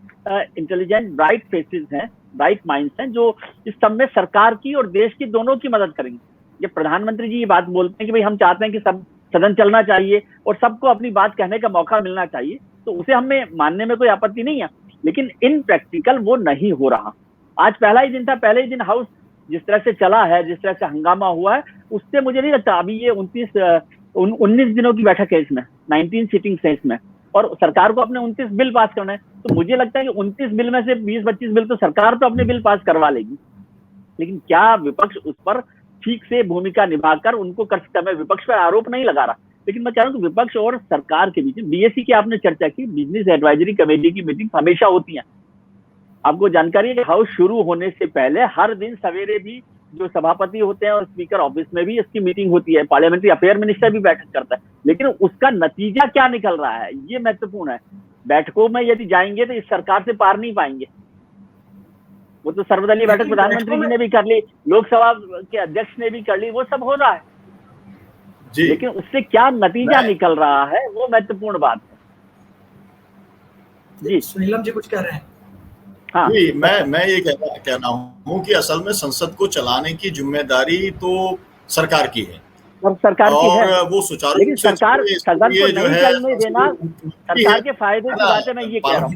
इंटेलिजेंट ब्राइट फेसेस हैं, ब्राइट माइंड्स हैं, जो इस सब में सरकार की और देश की दोनों की मदद करेंगे। ये प्रधानमंत्री जी ये बात बोलते हैं कि भाई हम चाहते हैं कि सब सदन चलना चाहिए और सबको अपनी बात कहने का मौका मिलना चाहिए, तो उसे हमें मानने में कोई आपत्ति नहीं है, लेकिन इन प्रैक्टिकल वो नहीं हो रहा। आज पहला ही दिन था, पहले ही दिन हाउस जिस तरह से चला है, जिस तरह से हंगामा हुआ है, उससे मुझे नहीं लगता अभी ये 19 दिनों की बैठक है इसमें, 19 सीटिंग्स है इसमें, और सरकार को अपने 29 बिल पास करना है, तो मुझे लगता है कि 29 बिल में से 20-25 बिल तो सरकार तो अपने बिल पास करवा लेगी, लेकिन क्या विपक्ष उस पर ठीक से भूमिका निभाकर उनको कर सकता है? मैं विपक्ष पर आरोप नहीं लगा रहा, लेकिन मैं चाह रहा हूँ कि विपक्ष और सरकार के बीच, बीएससी की आपने चर्चा की, बिजनेस एडवाइजरी कमेटी की मीटिंग हमेशा होती है। आपको जानकारी है कि हाउस शुरू होने से पहले हर दिन सवेरे भी जो सभापति होते हैं और स्पीकर ऑफिस में भी इसकी मीटिंग होती है, पार्लियामेंट्री अफेयर मिनिस्टर भी बैठक करता है, लेकिन उसका नतीजा क्या निकल रहा है ये महत्वपूर्ण है। बैठकों में यदि जाएंगे तो इस सरकार से पार नहीं पाएंगे। वो तो सर्वदलीय बैठक प्रधानमंत्री जी ने भी कर ली, लोकसभा के अध्यक्ष ने भी कर ली, वो सब हो रहा है जी, लेकिन उससे क्या नतीजा निकल रहा है वो महत्वपूर्ण बात है। जी सुनीलम जी कुछ कह रहे हैं? हाँ, मैं ये कहना हूँ कि असल में संसद को चलाने की जिम्मेदारी तो सरकार की है, सरकार की है, और वो सुचारू लेकिन सरकार सदन को नहीं चलने देना सरकार के फायदे की बात है, मैं ये कह रहा हूँ।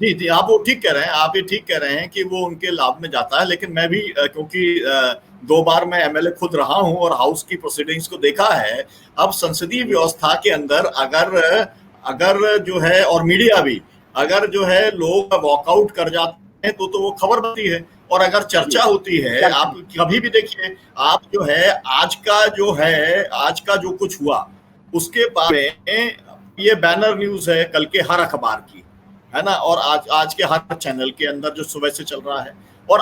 जी, आप वो ठीक कह रहे हैं, आप ये ठीक कह रहे हैं कि वो उनके लाभ में जाता है, लेकिन मैं भी क्योंकि 2 बार मैं एमएलए खुद रहा हूं और हाउस की प्रोसीडिंग्स को देखा है। अब संसदीय व्यवस्था के अंदर अगर जो है, और मीडिया भी, अगर जो है लोग वॉकआउट कर जाते हैं तो वो खबर बनती है, और अगर चर्चा होती है, आप कभी भी देखिए, आप जो है आज का जो कुछ हुआ उसके बारे में ये बैनर न्यूज है कल के हर अखबार की, है ना, और आज के हर चैनल के अंदर जो सुबह से चल रहा है। और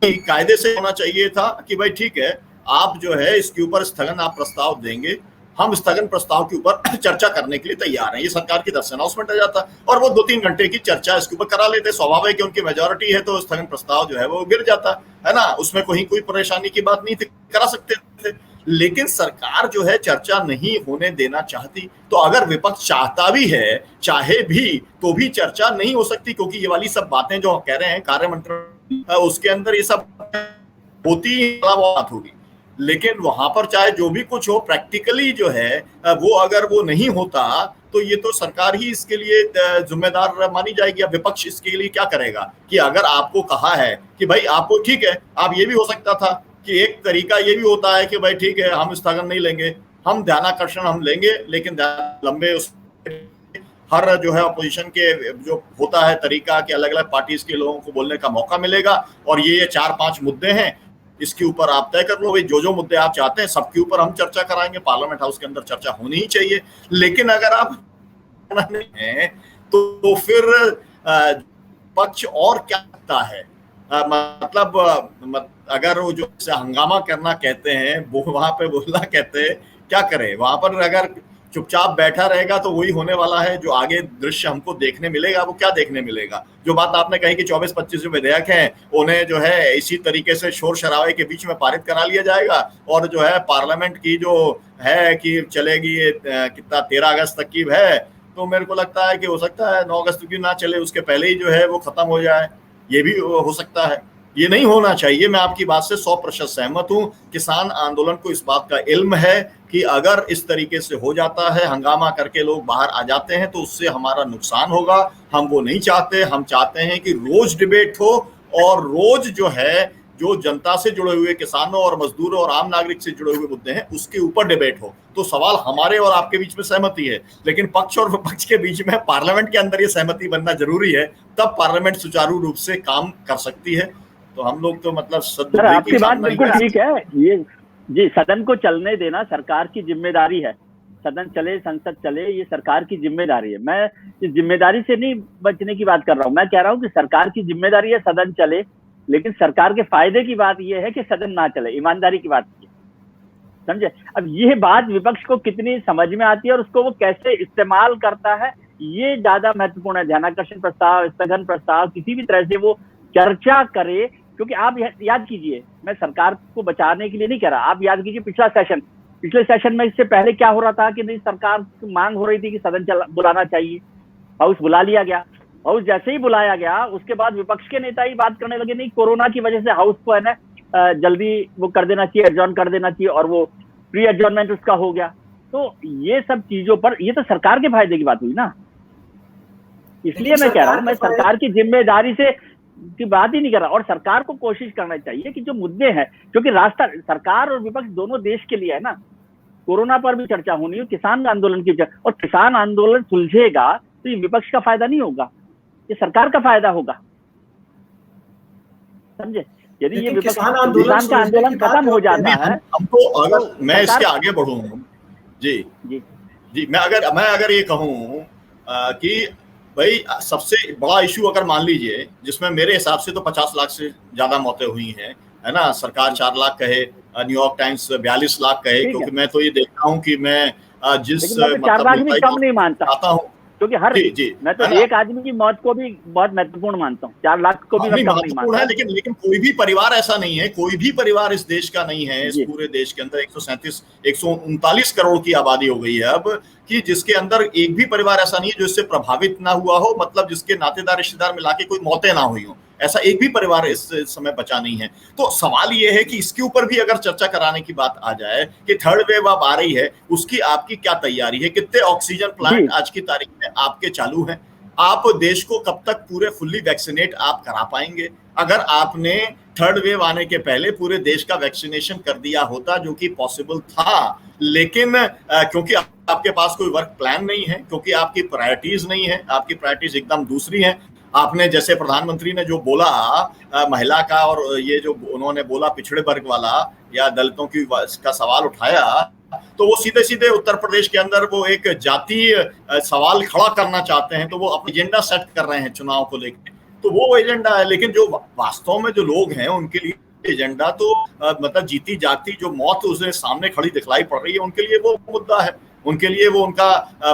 कायदे से होना चाहिए था कि भाई ठीक है, आप जो है इसके ऊपर स्थगन आप प्रस्ताव देंगे, हम स्थगन प्रस्ताव के ऊपर चर्चा करने के लिए तैयार हैं, ये सरकार की तरफ से अनाउंसमेंट आ जाता, और वो 2-3 घंटे की चर्चा इसके ऊपर करा लेते। स्वाभाविक है, उनकी मेजोरिटी है तो स्थगन प्रस्ताव जो है वो गिर जाता है ना, उसमें कोई परेशानी की बात नहीं थी, करा सकते थे। लेकिन सरकार जो है चर्चा नहीं होने देना चाहती, तो अगर विपक्ष चाहता भी है, चाहे भी, तो भी चर्चा नहीं हो सकती, क्योंकि ये वाली सब बातें जो कह रहे हैं कार्य मंत्री, उसके अंदर ये सब होती बात होगी। लेकिन वहां पर चाहे जो भी कुछ हो, प्रैक्टिकली जो है वो अगर वो नहीं होता तो ये तो सरकार ही इसके लिए जिम्मेदार मानी जाएगी। अब विपक्ष इसके लिए क्या करेगा कि अगर आपको कहा है कि भाई आपको ठीक है, आप ये भी हो सकता था कि एक तरीका ये भी होता है कि भाई ठीक है, हम स्थगन नहीं लेंगे, हम ध्यानाकर्षण हम लेंगे, लेकिन लंबे हर जो है अपोजिशन के जो होता है तरीका कि अलग अलग पार्टीज के लोगों को बोलने का मौका मिलेगा, और ये 4-5 मुद्दे हैं, इसके ऊपर आप तय कर लो भाई, जो जो मुद्दे आप चाहते हैं सबके ऊपर हम चर्चा कराएंगे, पार्लियामेंट हाउस के अंदर चर्चा होनी ही चाहिए। लेकिन अगर आप नहीं है तो फिर पक्ष और क्या करता है, मतलब अगर वो जो हंगामा करना कहते हैं, वो वहां पे बोलना कहते हैं, क्या करे वहां पर? अगर चुपचाप बैठा रहेगा तो वही होने वाला है। जो आगे दृश्य हमको देखने मिलेगा वो क्या देखने मिलेगा? जो बात आपने कही कि 24-25 जो विधेयक हैं उन्हें जो है इसी तरीके से शोर शराबे के बीच में पारित करा लिया जाएगा, और जो है पार्लियामेंट की जो है कि चलेगी कितना 13 अगस्त तक की है, तो मेरे को लगता है कि हो सकता है 9 अगस्त की ना चले, उसके पहले ही जो है वो खत्म हो जाए, ये भी हो सकता है। ये नहीं होना चाहिए। मैं आपकी बात से 100% सहमत हूं। किसान आंदोलन को इस बात का इल्म है कि अगर इस तरीके से हो जाता है, हंगामा करके लोग बाहर आ जाते हैं, तो उससे हमारा नुकसान होगा। हम वो नहीं चाहते। हम चाहते हैं कि रोज डिबेट हो, और रोज जो है जो जनता से जुड़े हुए, किसानों और मजदूरों और आम नागरिक से जुड़े हुए मुद्दे हैं उसके ऊपर डिबेट हो। तो सवाल हमारे और आपके बीच में सहमति है, लेकिन पक्ष और विपक्ष के बीच में पार्लियामेंट के अंदर ये सहमति बनना जरूरी है, तब पार्लियामेंट सुचारू रूप से काम कर सकती है। तो हम लोग तो मतलब सर आपकी बात बिल्कुल ठीक है। ये जी सदन को चलने देना सरकार की जिम्मेदारी है। सदन चले, संसद चले, ये सरकार की जिम्मेदारी है। मैं इस जिम्मेदारी से नहीं बचने की बात कर रहा हूँ। मैं कह रहा हूँ कि सरकार की जिम्मेदारी है सदन चले, लेकिन सरकार के फायदे की बात यह है कि सदन ना चले। ईमानदारी की बात की, समझे? अब ये बात विपक्ष को कितनी समझ में आती है और उसको वो कैसे इस्तेमाल करता है, ये ज्यादा महत्वपूर्ण है। ध्यानाकर्षण प्रस्ताव, स्थगन प्रस्ताव, किसी भी तरह से वो चर्चा करे। क्योंकि आप याद कीजिए, मैं सरकार को बचाने के लिए नहीं कह रहा, आप याद कीजिए पिछले सेशन में इससे पहले क्या हो रहा था कि नहीं, सरकार की मांग हो रही थी कि सदन बुलाना चाहिए, हाउस बुला लिया गया। हाउस जैसे ही बुलाया गया उसके बाद विपक्ष के नेता ही बात करने लगे, नहीं कोरोना की वजह से हाउस को है ना जल्दी वो कर देना चाहिए, एडजॉर्न कर देना चाहिए, और वो प्री एडजॉर्नमेंट उसका हो गया। तो ये सब चीजों पर, ये तो सरकार के फायदे की बात हुई ना। इसलिए मैं कह रहा हूं, मैं सरकार की जिम्मेदारी से की बात ही नहीं कर रहा। और सरकार को कोशिश करना चाहिए कि जो मुद्दे हैं, क्योंकि रास्ता सरकार और विपक्ष दोनों देश के लिए है ना। कोरोना पर भी चर्चा होनी है, किसान आंदोलन की, और किसान आंदोलन सुलझेगा तो ये विपक्ष का फायदा नहीं होगा, ये सरकार का फायदा होगा, समझे? यदि ये विपक्ष किसान का आंदोलन खत्म हो जाता है, हमको अगर मैं इसके आगे बढ़ूं जी जी जी मैं अगर ये कहूं कि भाई सबसे बड़ा इशू अगर मान लीजिए, जिसमें मेरे हिसाब से तो 50 लाख से ज्यादा मौतें हुई हैं, है ना। सरकार 4 लाख कहे, न्यूयॉर्क टाइम्स 42 लाख कहे, क्योंकि मैं तो ये देखता हूँ कि मैं जिस कम नहीं मानता हूँ, क्योंकि हर जी मैं तो एक आदमी की मौत को भी बहुत महत्वपूपन मानता हूँ। 4 लाख को भी मैं कम नहीं मानता। लेकिन कोई भी परिवार ऐसा नहीं है, कोई भी परिवार इस देश का नहीं है, इस पूरे देश के अंदर 139 करोड़ की आबादी हो गई है अब, कि जिसके अंदर एक भी परिवार ऐसा नहीं है जो इससे प्रभावित ना हुआ हो, मतलब जिसके नातेदार रिश्तेदार मिला के कोई मौतें ना हुई हो। ऐसा एक भी परिवार इस समय बचा नहीं है। तो सवाल ये है कि इसके ऊपर भी अगर चर्चा कराने की बात आ जाए कि थर्ड वेव अब आ रही है, उसकी आपकी क्या तैयारी है? कितने ऑक्सीजन प्लांट आज की तारीख में आपके चालू हैं? आप देश को कब तक पूरे फुल्ली वैक्सीनेट आप करा पाएंगे? अगर आपने थर्ड वेव आने के पहले पूरे देश का वैक्सीनेशन कर दिया होता, जो कि पॉसिबल था, लेकिन क्योंकि आपके पास कोई वर्क प्लान नहीं है, क्योंकि आपकी प्रायोरिटीज नहीं है, आपकी प्रायोरिटीज एकदम दूसरी हैं। आपने जैसे प्रधानमंत्री ने जो बोला महिला का, और ये जो उन्होंने बोला पिछड़े वर्ग वाला या दलितों की का सवाल उठाया, तो वो सीधे सीधे उत्तर प्रदेश के अंदर वो एक जातीय सवाल खड़ा करना चाहते हैं। तो वो अपना एजेंडा सेट कर रहे हैं चुनाव को लेकर, तो वो एजेंडा है। लेकिन जो वास्तव में जो लोग हैं उनके लिए एजेंडा तो मतलब जीती जागती जो मौत उसने सामने खड़ी दिखलाई पड़ रही है, उनके लिए वो मुद्दा है। उनके लिए वो उनका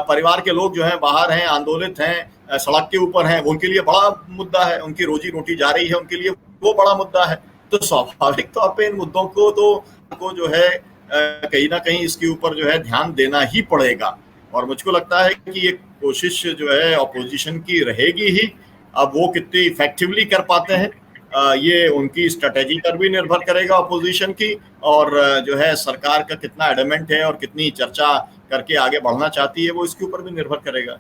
परिवार के लोग जो हैं बाहर हैं, आंदोलित हैं, सड़क के ऊपर हैं, उनके लिए बड़ा मुद्दा है। उनकी रोजी रोटी जा रही है, उनके लिए वो बड़ा मुद्दा है। तो स्वाभाविक तौर पे इन मुद्दों को जो है कहीं ना कहीं इसके ऊपर जो है ध्यान देना ही पड़ेगा। और मुझको लगता है कि ये कोशिश जो है ऑपोजिशन की रहेगी ही। अब वो कितनी इफेक्टिवली कर पाते हैं ये उनकी स्ट्रेटेजी पर भी निर्भर करेगा ऑपोजिशन की, और जो है सरकार का कितना एडमेंट है और कितनी चर्चा करके आगे बढ़ना चाहती है वो इसके ऊपर भी निर्भर करेगा।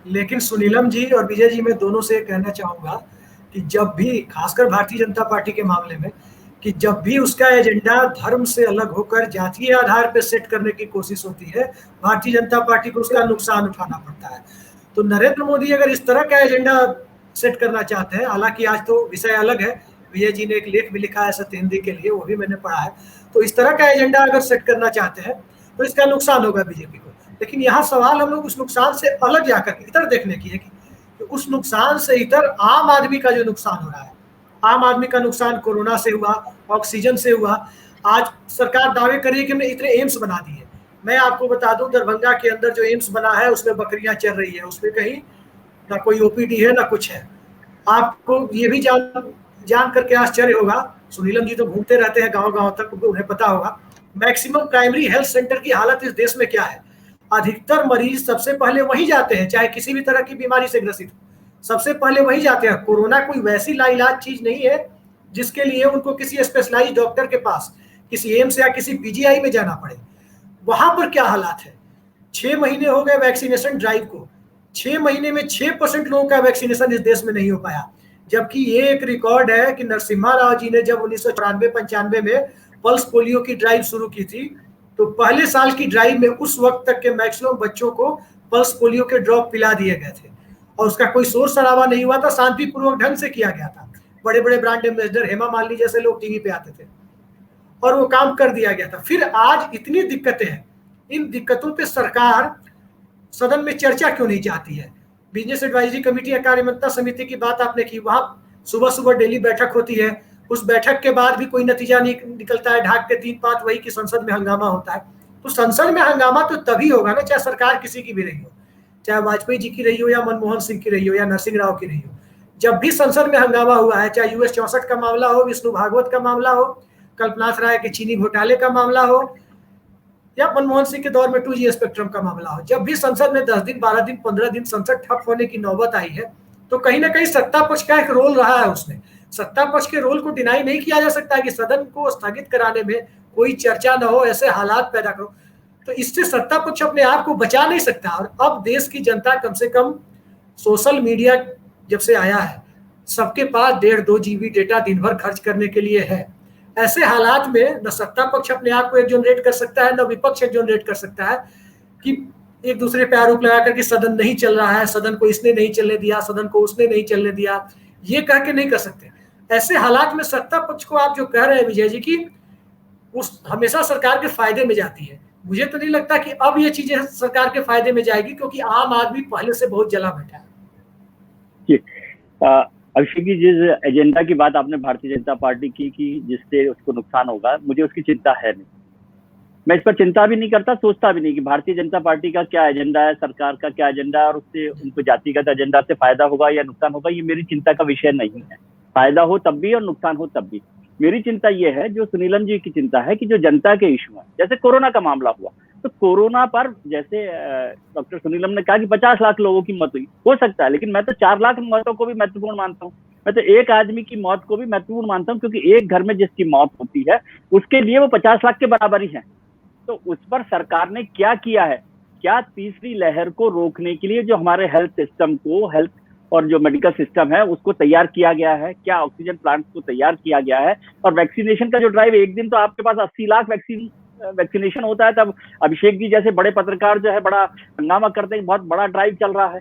लेकिन सुनीलम जी और विजय जी, मैं दोनों से कहना चाहूंगा कि जब भी, खासकर भारतीय जनता पार्टी के मामले में, कि जब भी उसका एजेंडा धर्म से अलग होकर जातीय आधार पर सेट करने की कोशिश होती है, भारतीय जनता पार्टी को उसका नुकसान उठाना पड़ता है। तो नरेंद्र मोदी अगर इस तरह का एजेंडा सेट करना चाहते हैं, हालांकि आज तो विषय अलग है, विजय जी ने एक लेख भी लिखा है सत्य हिंदी के लिए, वो भी मैंने पढ़ा है। तो इस तरह का एजेंडा अगर सेट करना चाहते हैं तो इसका नुकसान होगा बीजेपी को। लेकिन यहाँ सवाल हम लोग उस नुकसान से अलग जाकर के इधर देखने की है कि उस नुकसान से इधर आम आदमी का जो नुकसान हो रहा है, आम आदमी का नुकसान कोरोना से हुआ, ऑक्सीजन से हुआ। आज सरकार दावे कर रही है कि हमने इतने एम्स बना दिए, मैं आपको बता दूं, दरभंगा के अंदर जो एम्स बना है उसमें बकरियां चल रही है, उसमें कहीं ना कोई ओपीडी है ना कुछ है। आपको ये भी जान करके आश्चर्य होगा, सुनीलम जी तो घूमते रहते हैं गांव गांव तक, उन्हें पता होगा मैक्सिमम प्राइमरी हेल्थ सेंटर की हालत इस देश में क्या है। अधिकतर मरीज सबसे पहले वहीं जाते हैं, चाहे किसी भी तरह की बीमारी से ग्रसित हो, सबसे पहले वहीं जाते हैं। कोरोना कोई वैसी लाइलाज चीज नहीं है जिसके लिए उनको किसी स्पेशलाइज्ड डॉक्टर के पास, किसी एम्स या किसी पीजीआई में जाना पड़े। वहां पर क्या हालात है, 6 महीने हो गए वैक्सीनेशन ड्राइव को, 6 महीने में 6% लोगों का वैक्सीनेशन इस देश में नहीं हो पाया। जबकि ये एक रिकॉर्ड है कि नरसिम्हा राव जी ने जब 1994-95 में पल्स पोलियो की ड्राइव शुरू की थी, तो पहले साल की ड्राइव में उस वक्त तक के मैक्सिमम बच्चों को पल्स पोलियो के ड्रॉप पिला दिए गए थे और उसका कोई शोर शराबा नहीं हुआ था, शांतिपूर्वक ढंग से किया गया था। बड़े बड़े ब्रांड एम्बेसडर हेमा मालिनी जैसे लोग टीवी पे आते थे और वो काम कर दिया गया था। फिर आज इतनी दिक्कतें हैं, इन दिक्कतों पे सरकार सदन में चर्चा क्यों नहीं चाहती है। बिजनेस एडवाइजरी कमेटी या कार्यमंत्रणा समिति की बात आपने की, वहां सुबह सुबह डेली बैठक होती है, उस बैठक के बाद भी कोई नतीजा नहीं निकलता है, ढाक के 3 बात वही कि संसद में हंगामा होता है। तो संसद में हंगामा तो तभी होगा ना, चाहे सरकार किसी की भी रही हो, चाहे वाजपेयी जी की रही हो या मनमोहन सिंह की रही हो या नरसिंह राव की रही हो। जब भी संसद में हंगामा हुआ है, चाहे US 64 का मामला हो, विष्णु भागवत का मामला हो, कल्पनाथ राय के चीनी घोटाले का मामला हो, या मनमोहन सिंह के दौर में 2G स्पेक्ट्रम का मामला हो, जब भी संसद में 10 दिन 12 दिन 15 दिन संसद ठप होने की नौबत आई है, तो कहीं ना कहीं सत्ता पक्ष का एक रोल रहा है। उसने सत्ता पक्ष के रोल को डिनाई नहीं किया जा सकता कि सदन को स्थगित कराने में कोई चर्चा न हो, ऐसे हालात पैदा करो, तो इससे सत्ता पक्ष अपने आप को बचा नहीं सकता। और अब देश की जनता कम से कम सोशल मीडिया जब से आया है, सबके पास 1.5-2 GB डेटा दिन भर खर्च करने के लिए है। ऐसे हालात में न सत्ता पक्ष अपने आप को एक्सोनरेट कर सकता है, न विपक्ष एक्सोनरेट कर सकता है कि एक दूसरे पे आरोप लगा करके सदन नहीं चल रहा है, सदन को इसने नहीं चलने दिया, सदन को उसने नहीं चलने दिया, ये कह के नहीं कर सकते। ऐसे हालात में सत्ता पक्ष को आप जो कह रहे हैं विजय जी की उस हमेशा सरकार के फायदे में जाती है, मुझे तो नहीं लगता कि अब ये चीजें सरकार के फायदे में जाएगी, क्योंकि आम आदमी पहले से बहुत जला बैठा है। अभिषेक जी, जिस एजेंडा की बात आपने भारतीय जनता पार्टी की कि जिससे उसको नुकसान होगा, मुझे उसकी चिंता है नहीं। मैं इस पर चिंता भी नहीं करता, सोचता भी नहीं कि भारतीय जनता पार्टी का क्या एजेंडा है, सरकार का क्या एजेंडा है और उससे उनको जातिगत एजेंडा से फायदा होगा या नुकसान होगा, ये मेरी चिंता का विषय नहीं है। फायदा हो तब भी और नुकसान हो तब भी। मेरी चिंता ये है, जो सुनीलम जी की चिंता है, कि जो जनता के इशू है, जैसे कोरोना का मामला हुआ, तो कोरोना पर जैसे डॉक्टर सुनीलम ने कहा कि 50 लाख लोगों की मौत हुई, हो सकता है, लेकिन मैं तो 4 लाख मौतों को भी महत्वपूर्ण मानता हूँ। मैं तो एक आदमी की मौत को भी महत्वपूर्ण मानता हूँ, क्योंकि एक घर में जिसकी मौत होती है उसके लिए वो 50 लाख के बराबर ही है। तो उस पर सरकार ने क्या किया है, क्या तीसरी लहर को रोकने के लिए जो हमारे हेल्थ सिस्टम को, हेल्थ और जो मेडिकल सिस्टम है उसको तैयार किया गया है, क्या ऑक्सीजन प्लांट्स को तैयार किया गया है, और वैक्सीनेशन का जो ड्राइव, एक दिन तो आपके पास 80 लाख वैक्सीनेशन होता है, तब अभिषेक जी जैसे बड़े पत्रकार जो है बड़ा हंगामा करते हैं, बहुत बड़ा ड्राइव चल रहा है,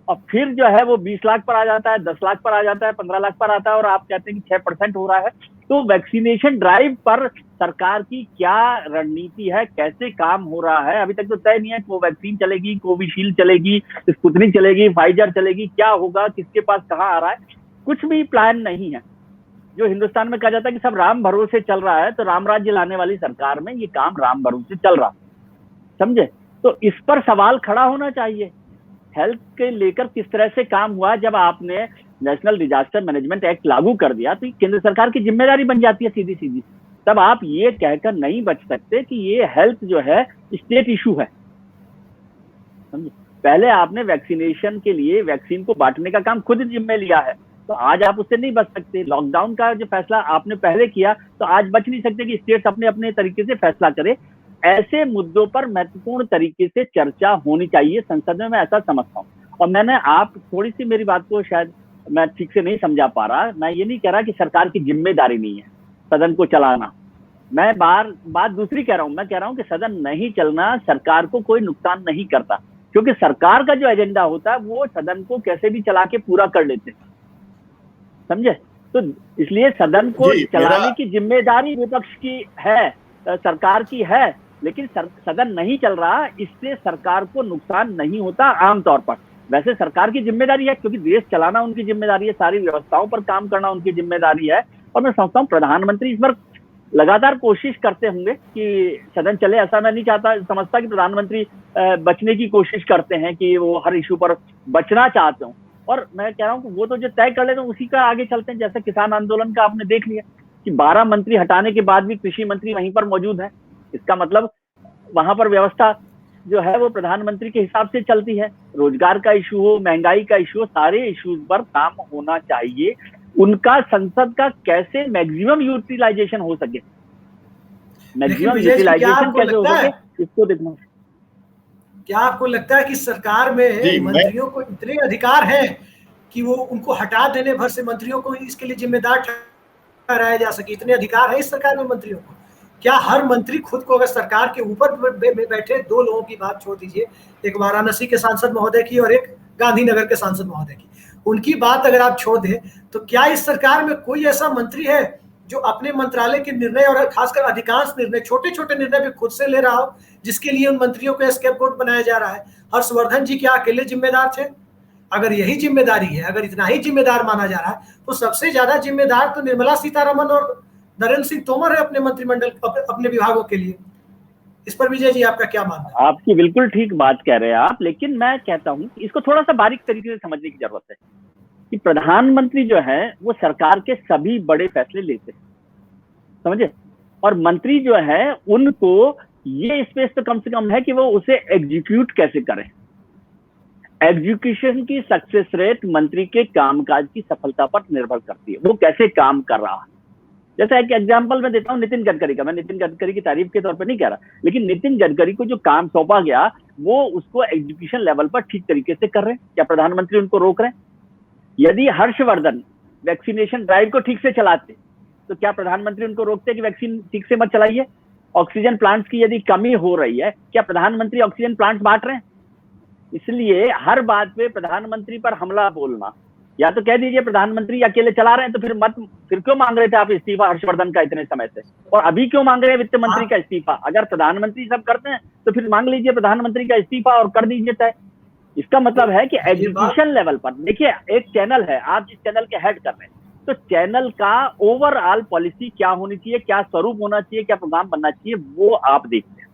और फिर जो है वो 20 लाख पर आ जाता है, 10 लाख पर आ जाता है, 15 लाख पर आता है, और आप कहते हैं कि 6% हो रहा है। तो वैक्सीनेशन ड्राइव पर सरकार की क्या रणनीति है, कैसे काम हो रहा है, अभी तक तो तय नहीं है। कोवैक्सीन चलेगी, कोविशील्ड चलेगी, स्पुतनिक चलेगी, फाइजर चलेगी, क्या होगा, किसके पास कहाँ आ रहा है, कुछ भी प्लान नहीं है। जो हिंदुस्तान में कहा जाता है कि सब राम भरोसे चल रहा है, तो राम राज्य लाने वाली सरकार में ये काम राम भरोसे चल रहा, समझे। तो इस पर सवाल खड़ा होना चाहिए, हेल्थ के लेकर किस तरह से काम हुआ। जब आपने नेशनल डिजास्टर मैनेजमेंट एक्ट लागू कर दिया तो केंद्र सरकार की जिम्मेदारी बन जाती है सीधी सीधी। तब आप ये कहकर नहीं बच सकते कि ये हेल्थ जो है स्टेट इशू है, समझे। पहले आपने वैक्सीनेशन के लिए वैक्सीन को बांटने का काम खुद जिम्मे लिया है, तो आज आप उससे नहीं बच सकते। लॉकडाउन का जो फैसला आपने पहले किया, तो आज बच नहीं सकते कि स्टेट्स अपने अपने तरीके से फैसला करे। ऐसे मुद्दों पर महत्वपूर्ण तरीके से चर्चा होनी चाहिए संसद में, मैं ऐसा समझता हूँ। और मैंने, आप थोड़ी सी मेरी बात को शायद मैं ठीक से नहीं समझा पा रहा, मैं ये नहीं कह रहा कि सरकार की जिम्मेदारी नहीं है सदन को चलाना, मैं बात दूसरी कह रहा हूँ। मैं कह रहा हूँ कि सदन नहीं चलना सरकार को कोई नुकसान नहीं करता, क्योंकि सरकार का जो एजेंडा होता है वो सदन को कैसे भी चला के पूरा कर लेते हैं, समझे। तो इसलिए सदन को चलाने की जिम्मेदारी विपक्ष की है, सरकार की है, लेकिन सदन नहीं चल रहा, इससे सरकार को नुकसान नहीं होता आमतौर पर। वैसे सरकार की जिम्मेदारी है, क्योंकि देश चलाना उनकी जिम्मेदारी है, सारी व्यवस्थाओं पर काम करना उनकी जिम्मेदारी है। और मैं समझता हूँ प्रधानमंत्री इस पर लगातार कोशिश करते होंगे कि सदन चले। ऐसा मैं नहीं समझता कि प्रधानमंत्री बचने की कोशिश करते हैं, कि वो हर इशू पर बचना चाहते हो। और मैं कह रहा हूँ वो तो जो तय कर लेते हैं उसी का आगे चलते हैं। जैसे किसान आंदोलन का आपने देख लिया कि 12 मंत्री हटाने के बाद भी कृषि मंत्री वहीं पर मौजूद है। इसका मतलब वहां पर व्यवस्था जो है वो प्रधानमंत्री के हिसाब से चलती है। रोजगार का इशू हो, महंगाई का इशू हो, सारे इश्यूज पर काम होना चाहिए। उनका संसद का कैसे मैक्सिमम यूटिलाइजेशन हो सके, मैक्सिमम यूटिलाइजेशन कैसे हो सके, इसको देखना। क्या आपको लगता है कि सरकार में मंत्रियों को इतने अधिकार हैं कि वो उनको हटा देने भर से मंत्रियों को इसके लिए जिम्मेदार ठहराया जा सके? इतने अधिकार है इस सरकार में मंत्रियों को? क्या हर मंत्री खुद को, अगर सरकार के ऊपर बैठे दो लोगों की बात छोड़ दीजिए, एक वाराणसी के सांसद महोदय की और एक गांधीनगर के सांसद महोदय की, उनकी बात अगर आप छोड़ दें तो क्या इस सरकार में कोई ऐसा मंत्री है जो अपने मंत्रालय के निर्णय और खासकर अधिकांश निर्णय, छोटे छोटे निर्णय भी खुद से ले रहा हो, जिसके लिए उन मंत्रियों को स्केपगोट बनाया जा रहा है? हर्षवर्धन जी क्या अकेले जिम्मेदार थे? अगर यही जिम्मेदारी है, अगर इतना ही जिम्मेदार माना जा रहा है, तो सबसे ज्यादा जिम्मेदार तो निर्मला सीतारमण और नरेंद्र सिंह तोमर है अपने मंत्रिमंडल, अपने विभागों के लिए। इस पर विजय जी आपका क्या मानना है? आपकी बिल्कुल ठीक बात कह रहे हैं आप, लेकिन मैं कहता हूं इसको थोड़ा सा बारीक तरीके से समझने की जरूरत है कि प्रधानमंत्री जो है वो सरकार के सभी बड़े फैसले लेते हैं, समझे, और मंत्री जो है उनको ये स्पेस तो कम से कम है कि वो उसे एग्जीक्यूट कैसे करें। एग्जीक्यूशन की सक्सेस रेट मंत्री के कामकाज की सफलता पर निर्भर करती है, वो कैसे काम कर रहा है। जैसे एक एग्जांपल मैं देता हूं नितिन गडकरी का। मैं नितिन गडकरी की तारीफ के तौर पर नहीं कह रहा, लेकिन नितिन गडकरी को जो काम सौंपा गया वो उसको एग्जीक्यूशन लेवल पर ठीक तरीके से कर रहे हैं। क्या प्रधानमंत्री उनको रोक रहे हैं? यदि हर्षवर्धन वैक्सीनेशन ड्राइव को ठीक से चलाते तो क्या प्रधानमंत्री उनको रोकते कि वैक्सीन ठीक से मत चलाइए? ऑक्सीजन प्लांट्स की यदि कमी हो रही है, क्या प्रधानमंत्री ऑक्सीजन प्लांट्स बांट रहे हैं? इसलिए हर बात पे प्रधानमंत्री पर हमला बोलना, या तो कह दीजिए प्रधानमंत्री अकेले चला रहे हैं, तो फिर क्यों मांग रहे थे आप इस्तीफा हर्षवर्धन का इतने समय से, और अभी क्यों मांग रहे हैं वित्त मंत्री का इस्तीफा? अगर प्रधानमंत्री सब करते हैं तो फिर मांग लीजिए प्रधानमंत्री का इस्तीफा और कर दीजिए तय। इसका मतलब है कि एग्जीक्यूशन लेवल पर देखिए, एक चैनल है, आप जिस चैनल के हेड कर रहे हैं, तो चैनल का ओवरऑल पॉलिसी क्या होनी चाहिए, क्या स्वरूप होना चाहिए, क्या प्रोग्राम बनना चाहिए, वो आप देखते हैं।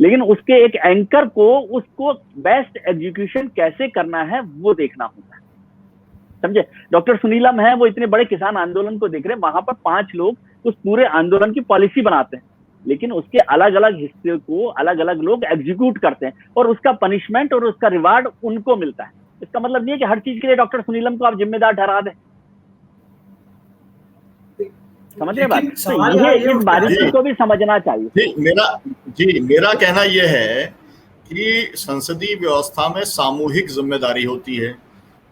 लेकिन उसके एक एंकर को उसको बेस्ट एग्जीक्यूशन कैसे करना है वो देखना होता है, समझे। डॉक्टर सुनीलम है, वो इतने बड़े किसान आंदोलन को देख रहे हैं, वहां पर 5 लोग उस पूरे आंदोलन की पॉलिसी बनाते हैं, लेकिन उसके अलग अलग हिस्से को अलग अलग लोग एग्जीक्यूट करते हैं और उसका पनिशमेंट और उसका रिवार्ड उनको मिलता है। इसका मतलब नहीं है कि हर चीज के लिए डॉक्टर सुनीलम को आप जिम्मेदार ठहरा दें, समझ रहे बात? तो ये इस बारीकी को भी समझना चाहिए। मेरा कहना यह है कि संसदीय व्यवस्था में सामूहिक जिम्मेदारी होती है,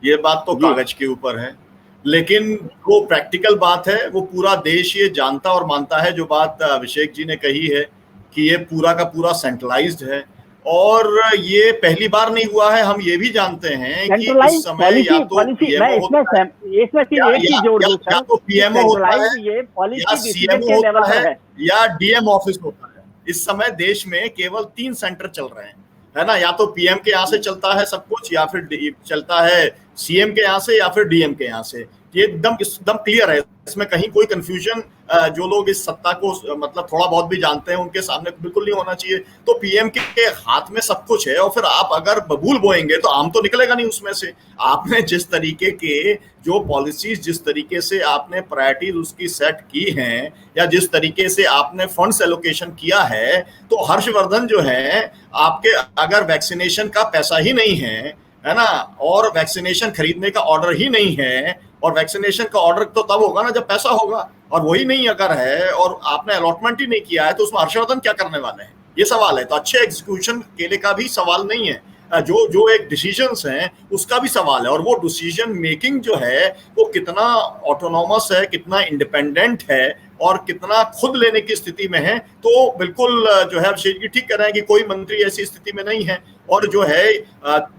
ये बात तो कागज के ऊपर है, लेकिन वो प्रैक्टिकल बात है, वो पूरा देश ये जानता और मानता है। जो बात अभिषेक जी ने कही है कि ये पूरा का पूरा सेंट्रलाइज्ड है, और ये पहली बार नहीं हुआ है। हम ये भी जानते हैं कि इस समय या तो पीएमओ होता है, या तो पीएमओ होता है, या सीएमओ होता है, या डीएम ऑफिस होता है। इस समय देश में केवल 3 सेंटर चल रहे हैं, है ना। या तो पीएम के यहाँ से चलता है सब कुछ, या फिर चलता है सीएम के यहाँ से, या फिर डीएम के यहाँ से। ये एकदम क्लियर है, इसमें कहीं कोई कंफ्यूजन जो लोग इस सत्ता को मतलब थोड़ा बहुत भी जानते हैं उनके सामने बिल्कुल नहीं होना चाहिए। तो पीएम के हाथ में सब कुछ है, और फिर आप अगर बबूल बोएंगे तो आम तो निकलेगा नहीं उसमें से। आपने जिस तरीके के जो पॉलिसीज, जिस तरीके से आपने प्रायोरिटीज उसकी सेट की हैं, या जिस तरीके से आपने फंड्स एलोकेशन किया है, तो हर्षवर्धन जो है आपके, अगर वैक्सीनेशन का पैसा ही नहीं है ना, और वैक्सीनेशन खरीदने का ऑर्डर ही नहीं है, और वैक्सीनेशन का ऑर्डर तो तब होगा ना जब पैसा होगा, और वही नहीं अगर है और आपने अलॉटमेंट ही नहीं किया है, तो उसमें हर्षवर्धन क्या करने वाले हैं, ये सवाल है। तो अच्छे एग्जीक्यूशन केले का भी सवाल नहीं है, जो एक डिसीजंस हैं उसका भी सवाल है, और वो डिसीजन मेकिंग जो है वो कितना ऑटोनॉमस है, कितना इंडिपेंडेंट है, और कितना खुद लेने की स्थिति में है। तो बिल्कुल जो है अभिषेक जी ठीक कर रहे हैं कि कोई मंत्री ऐसी स्थिति में नहीं है, और जो है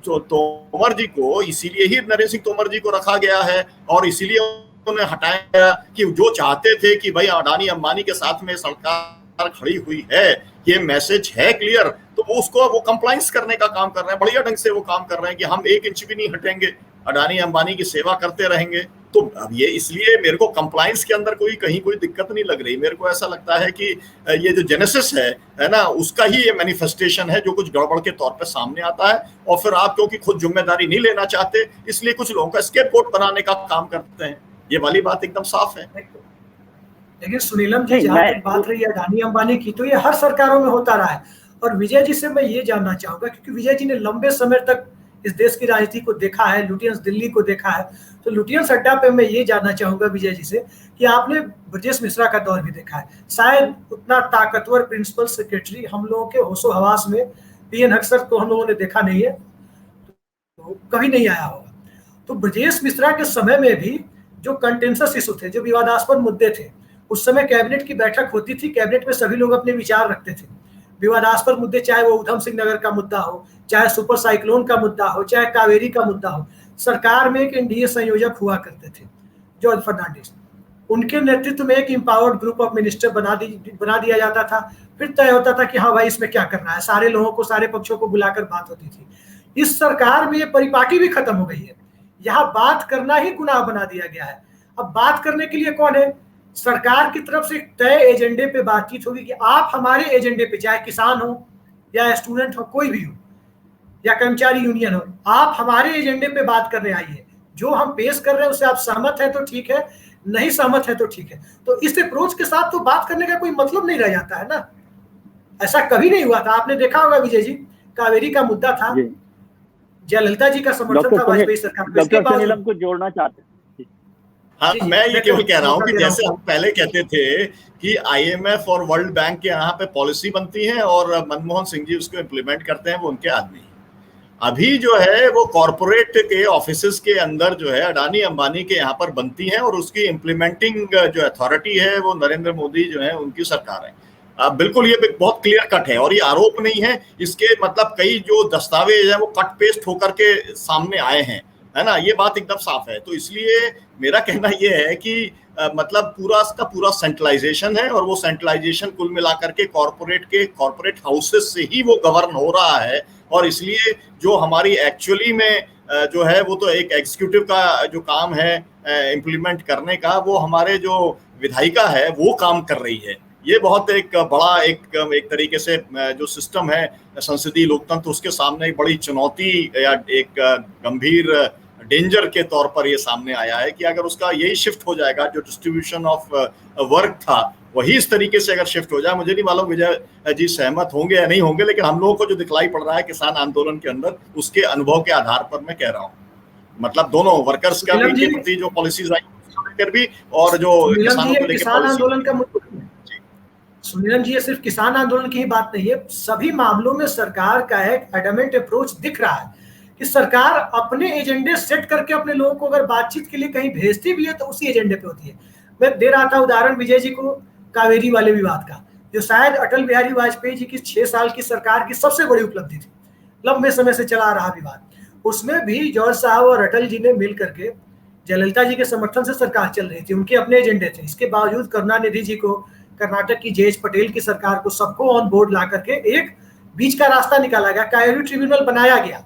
तोमर जी को इसीलिए ही नरेंद्र सिंह तोमर जी को रखा गया है, और इसीलिए उन्हें हटाया गया कि जो चाहते थे कि भाई अडानी अंबानी के साथ में सरकार खड़ी हुई है, ये मैसेज है क्लियर, तो वो कंप्लायंस करने का काम कर रहे हैं, बढ़िया ढंग से वो काम कर रहे हैं कि हम 1 इंच भी नहीं हटेंगे, अडानी अंबानी की सेवा करते रहेंगे, तो अब ये इसलिए मेरे को कंप्लायंस के अंदर कहीं कोई दिक्कत नहीं लग रही। मेरे को ऐसा लगता है कि ये जो जेनेसिस है ना, उसका ही ये मैनिफेस्टेशन है जो कुछ गड़बड़ के तौर पे सामने आता है, और फिर आप क्योंकि खुद जिम्मेदारी नहीं लेना चाहते इसलिए कुछ लोगों का स्केपगोट बनाने का काम करते हैं। ये वाली बात एकदम साफ है। लेकिन सुनीलम जी, जहाँ तक बात रही है अडानी अंबानी की, तो ये हर सरकारों में होता रहा है। और विजय जी से मैं ये जानना चाहूंगा, क्योंकि विजय जी ने लंबे समय तक इस देश की राजनीति को देखा है, लुटियंस दिल्ली को देखा है, तो लुटियंस अड्डा पे मैं ये जानना चाहूंगा विजय जी से कि आपने ब्रजेश मिश्रा का दौर भी देखा है। शायद उतना ताकतवर प्रिंसिपल सेक्रेटरी हम लोगों के होशो हवास में पीएन हक्सर को हम लोगों ने देखा नहीं है, तो कभी नहीं आया होगा। तो ब्रजेश मिश्रा के समय में भी जो कंटेंसस इशू थे, जो विवादास्पद मुद्दे थे, उस समय कैबिनेट की बैठक होती थी, कैबिनेट में सभी लोग अपने विचार रखते थे। विवादास्पद मुद्दे, चाहे वो उधम सिंह नगर का मुद्दा हो, चाहे सुपर साइक्लोन का मुद्दा हो, चाहे कावेरी का मुद्दा हो, सरकार में एक एनडीए संयोजक हुआ करते थे जॉर्ज फर्नांडिस। उनके नेतृत्व में एक एम्पावर्ड ग्रुप ऑफ मिनिस्टर बना दिया जाता था। फिर तय होता था कि हाँ भाई इसमें क्या करना है, सारे लोगों को, सारे पक्षों को बुलाकर बात होती थी। इस सरकार में ये परिपाटी भी खत्म हो गई है। यहाँ बात करना ही गुनाह बना दिया गया है। अब बात करने के लिए कौन है? सरकार की तरफ से तय एजेंडे पे बातचीत होगी कि आप हमारे एजेंडे पे, चाहे किसान हो या स्टूडेंट हो, कोई भी हो, या कर्मचारी यूनियन हो, आप हमारे एजेंडे पे बात करने आइए। जो हम पेश कर रहे हैं उससे आप सहमत है तो ठीक है, नहीं सहमत है तो ठीक है। तो इस अप्रोच के साथ तो बात करने का कोई मतलब नहीं रह जाता है ना। ऐसा कभी नहीं हुआ था। आपने देखा होगा विजय जी, कावेरी का मुद्दा था, जयललिता जी का समर्थन था वाजपेयी सरकार को। डॉक्टर सुनीलम को जोड़ना चाहते हैं। हाँ, मैं ये केवल कह रहा हूँ कि जैसे हम पहले कहते थे कि आईएमएफ और वर्ल्ड बैंक के यहाँ पे पॉलिसी बनती है और मनमोहन सिंह जी उसको इम्प्लीमेंट करते हैं, वो उनके आदमी। अभी जो है वो कॉर्पोरेट के ऑफिसेस के अंदर जो है अडानी अंबानी के यहाँ पर बनती है, और उसकी इम्प्लीमेंटिंग जो अथॉरिटी है वो नरेंद्र मोदी जो है उनकी सरकार है। बिल्कुल ये बहुत क्लियर कट है, और ये आरोप नहीं है। इसके मतलब कई जो दस्तावेज है वो कट पेस्ट होकर के सामने आए हैं, है ना, ये बात एकदम साफ है। तो इसलिए मेरा कहना ये है कि मतलब पूरा इसका पूरा सेंट्रलाइजेशन है, और वो सेंट्रलाइजेशन कुल मिलाकर के कॉर्पोरेट हाउसेस से ही वो गवर्न हो रहा है। और इसलिए जो हमारी एक्चुअली में जो है वो तो एक एग्जीक्यूटिव का जो काम है इम्प्लीमेंट करने का, वो हमारे जो विधायिका है वो काम कर रही है। ये बहुत एक बड़ा एक तरीके से जो सिस्टम है संसदीय लोकतंत्र, उसके सामने एक बड़ी चुनौती या एक गंभीर डेंजर के तौर पर ये सामने आया है कि अगर उसका यही शिफ्ट हो जाएगा, जो डिस्ट्रीब्यूशन ऑफ वर्क था वही इस तरीके से अगर शिफ्ट हो जाए, मुझे नहीं मालूम विजय जी सहमत होंगे या नहीं होंगे, लेकिन हम लोगों को जो दिखलाई पड़ रहा है किसान आंदोलन के अंदर, उसके अनुभव के आधार पर मैं कह रहा हूँ। मतलब दोनों वर्कर्स का भी प्रति जो पॉलिसीज आई भी, और जो किसानों को लेकर आंदोलन का सुनीलम जी, ये सिर्फ किसान आंदोलन की ही बात नहीं है, सभी मामलों में सरकार का एक एडमेंट अप्रोच दिख रहा है कि सरकार अपने एजेंडे सेट करके अपने लोगों को अगर बातचीत के लिए कहीं भेजती भी है तो उसी एजेंडे पे होती है। मैं दे रहा था उदाहरण विजय जी को कावेरी वाले विवाद का, जो शायद अटल बिहारी वाजपेयी जी की 6 साल की सरकार की सबसे बड़ी उपलब्धि थी, लंबे समय से चला रहा विवाद। उसमें भी जॉर्ज साहब और अटल जी ने मिल करके, जयललिता जी के समर्थन से सरकार चल रही थी, उनके अपने एजेंडे थे। इसके बावजूद करुणानिधि जी को, कर्नाटक की जेएच पटेल की सरकार को, सबको ऑन बोर्ड ला करके एक बीच का रास्ता निकाला गया, कावेरी ट्रिब्यूनल बनाया गया,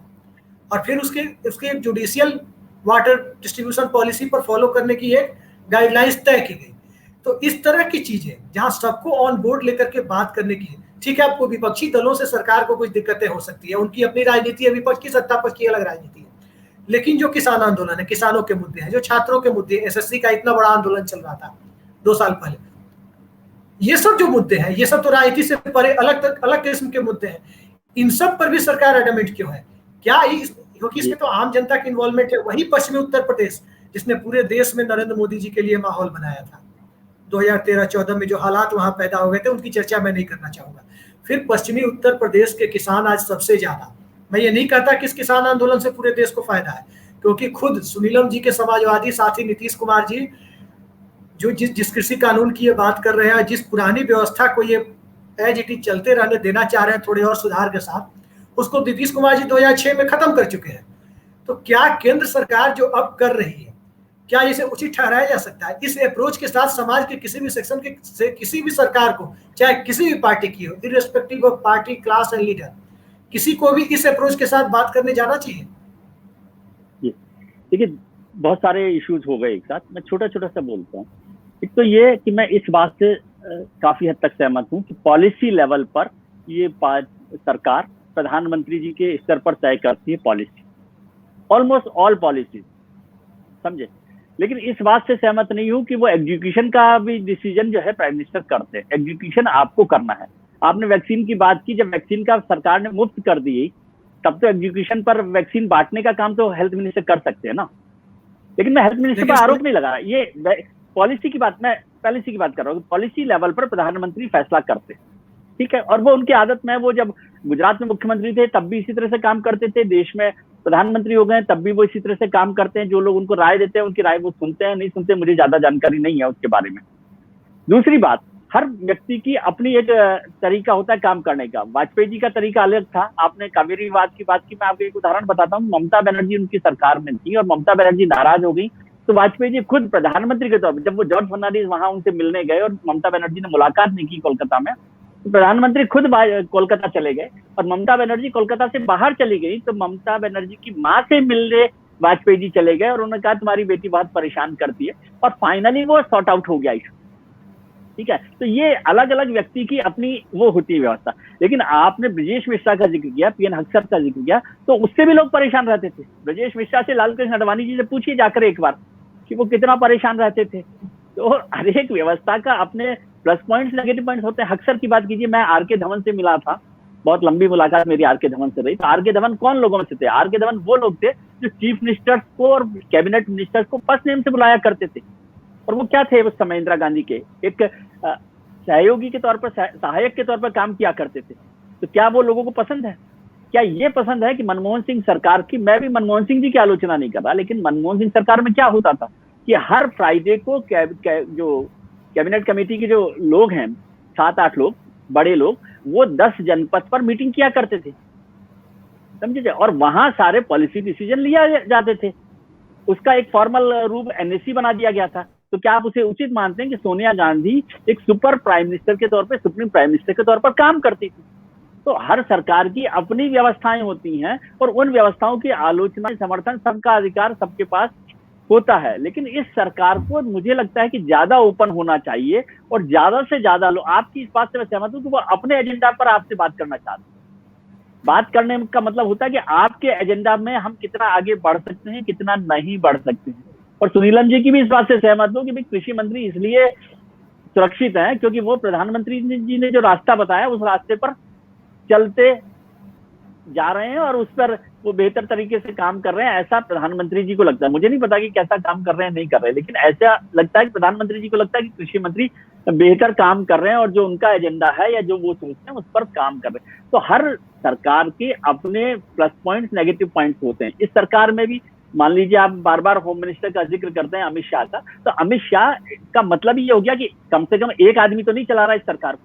और फिर उसके एक जुडिशियल वाटर डिस्ट्रीब्यूशन पॉलिसी पर फॉलो करने की एक गाइडलाइंस तय की गई। तो इस तरह की चीजें जहां सबको ऑन बोर्ड लेकर के बात करने की है। ठीक है, आपको विपक्षी दलों से सरकार को कुछ दिक्कतें हो सकती है, उनकी अपनी राजनीति है, विपक्ष की, सत्ता पक्ष की अलग राजनीति है, लेकिन जो किसान आंदोलन है, किसानों के मुद्दे हैं, जो छात्रों के मुद्दे, एसएससी का इतना बड़ा आंदोलन चल रहा था 2 साल पहले, ये सब जो मुद्दे हैं, ये सब तो राजनीति से परे अलग किस्म के मुद्दे हैं। इन सब पर भी सरकार एडमेंट क्यों है? क्या क्योंकि इसमें तो आम जनता की इन्वॉल्वमेंट है। वही पश्चिमी उत्तर प्रदेश जिसने पूरे देश में नरेंद्र मोदी जी के लिए माहौल बनाया था 2013-14 में, जो हालात वहां पैदा हो गए थे उनकी चर्चा मैं नहीं करना चाहूंगा। फिर पश्चिमी उत्तर प्रदेश के किसान आज सबसे ज्यादा, मैं ये नहीं कहता कि इस किसान आंदोलन से पूरे देश को फायदा है, क्योंकि खुद सुनीलम जी के समाजवादी साथी नीतीश कुमार जी जो जिस कृषि कानून की ये बात कर रहे हैं, जिस पुरानी व्यवस्था को ये एज इट इज चलते रहने देना चाह रहे हैं थोड़े और सुधार के साथ, उसको नीतीश कुमार जी 2006 में खत्म कर चुके हैं। तो क्या केंद्र सरकार जो अब कर रही है, क्या इसे उचित ठहराया जा सकता है? इस अप्रोच के साथ समाज के किसी भी सेक्शन के से किसी भी सरकार को, चाहे किसी भी पार्टी की हो, irrespective of party, class and leader, किसी को भी इस अप्रोच के साथ बात करने जाना चाहिए। देखिए, बहुत सारे इश्यूज हो गए एक साथ, मैं छोटा छोटा सा बोलता हूँ। एक तो ये कि मैं इस बात से काफी हद तक सहमत हूँ कि पॉलिसी लेवल पर ये सरकार प्रधानमंत्री जी के स्तर पर तय करती है पॉलिसी, ऑलमोस्ट ऑल पॉलिसी, समझे। लेकिन इस बात से सहमत नहीं हूं कि वो एग्जीक्यूशन का भी डिसीजन जो है प्राइम मिनिस्टर करते हैं। एग्जीक्यूशन आपको करना है। आपने वैक्सीन की बात की, जब वैक्सीन का सरकार ने मुफ्त कर दी तब तो एग्जीक्यूशन पर वैक्सीन बांटने का काम तो हेल्थ मिनिस्टर कर सकते हैं ना। लेकिन मैं हेल्थ मिनिस्टर पर आरोप नहीं लगा रहा, ये पॉलिसी की बात, मैं पॉलिसी की बात कर रहा हूँ। पॉलिसी लेवल पर प्रधानमंत्री फैसला करते हैं, ठीक है, और वो उनकी आदत में, वो जब गुजरात में मुख्यमंत्री थे तब भी इसी तरह से काम करते थे, देश में प्रधानमंत्री हो गए तब भी वो इसी तरह से काम करते हैं। जो लोग उनको राय देते हैं उनकी राय वो सुनते हैं, नहीं सुनते मुझे ज्यादा जानकारी नहीं है उसके बारे में। दूसरी बात, हर व्यक्ति की अपनी एक तरीका होता है काम करने का। वाजपेयी जी का तरीका अलग था। आपने कावेरी विवाद की बात की, मैं आपको एक उदाहरण बताता हूँ। ममता बनर्जी उनकी सरकार में थी और ममता बनर्जी नाराज हो गई तो वाजपेयी जी खुद प्रधानमंत्री के तौर पर, जब वो जॉर्ज फर्नांडिस वहां उनसे मिलने गए और ममता बनर्जी ने मुलाकात नहीं की कोलकाता में, तो प्रधानमंत्री खुद कोलकाता चले गए और ममता बनर्जी कोलकाता से बाहर चली गई तो ममता बनर्जी की माँ से मिलने वाजपेयी जी चले गए और उन्होंने कहा तुम्हारी बेटी बहुत परेशान करती है, और फाइनली वो सॉर्ट आउट हो गया इशू, ठीक है। तो ये अलग अलग व्यक्ति की अपनी वो होती है व्यवस्था। लेकिन आपने ब्रजेश मिश्रा का जिक्र किया, पीएन हक्सर का जिक्र किया, तो उससे भी लोग परेशान रहते थे। ब्रजेश मिश्रा से लालकृष्ण आडवाणी जी से पूछिए जाकर एक बार कि वो कितना परेशान रहते थे। तो हर एक व्यवस्था का अपने प्लस पॉइंट्स, नेगेटिव पॉइंट्स होते हैं। हक्सर की बात कीजिए, मैं आर.के. धवन से मिला था, बहुत लंबी मुलाकात मेरी आर.के. धवन से रही। तो आर.के. धवन कौन लोगों में से थे? आर.के. धवन वो लोग थे जो चीफ मिनिस्टर्स को और कैबिनेट मिनिस्टर्स को फर्स्ट नेम से बुलाया करते थे। और वो क्या थे उस समय? इंदिरा गांधी के एक सहयोगी के तौर पर, सहायक के तौर पर काम किया करते थे। तो क्या वो लोगों को पसंद है? क्या ये पसंद है कि मनमोहन सिंह सरकार की, मैं भी मनमोहन सिंह जी की आलोचना नहीं कर रहा, लेकिन मनमोहन सिंह सरकार में क्या होता था कि हर फ्राइडे को जो कैबिनेट कमेटी के जो लोग हैं, 7-8 लोग, बड़े लोग, वो 10 जनपद पर मीटिंग किया करते थे, समझे, और वहां सारे पॉलिसी डिसीजन लिया जाते थे। उसका एक फॉर्मल रूप एनएससी बना दिया गया था। तो क्या आप उसे उचित मानते हैं कि सोनिया गांधी एक सुपर प्राइम मिनिस्टर के तौर पर, सुप्रीम प्राइम मिनिस्टर के तौर पर काम करती थी? तो हर सरकार की अपनी व्यवस्थाएं होती हैं और उन व्यवस्थाओं की आलोचना, समर्थन, सबका अधिकार सबके पास होता है। लेकिन इस सरकार को मुझे लगता है कि ज्यादा ओपन होना चाहिए और ज्यादा से ज्यादा लोग, आपकी इस बात से मैं सहमत हूं कि वो अपने एजेंडा पर आपसे बात करना चाहते हैं। बात करने का मतलब होता है कि आपके एजेंडा में हम कितना आगे बढ़ सकते हैं, कितना नहीं बढ़ सकते हैं। और सुनीलम जी की भी इस बात से सहमत हूं कि भाई कृषि मंत्री इसलिए सुरक्षित है क्योंकि वो प्रधानमंत्री जी ने जो रास्ता बताया उस रास्ते पर चलते जा रहे हैं और उस पर वो बेहतर तरीके से काम कर रहे हैं, ऐसा प्रधानमंत्री जी को लगता है। मुझे नहीं पता कि कैसा काम कर रहे हैं, नहीं कर रहे, लेकिन ऐसा लगता है कि प्रधानमंत्री जी को लगता है कि कृषि मंत्री बेहतर काम कर रहे हैं और जो उनका एजेंडा है या जो वो सोचते हैं उस पर काम कर रहे हैं। तो हर सरकार के अपने प्लस पॉइंट्स, नेगेटिव पॉइंट्स होते हैं। इस सरकार में भी मान लीजिए, आप बार बार होम मिनिस्टर का जिक्र करते हैं अमित शाह का, तो अमित शाह का मतलब ये हो गया कि कम से कम एक आदमी तो नहीं चला रहा इस सरकार को,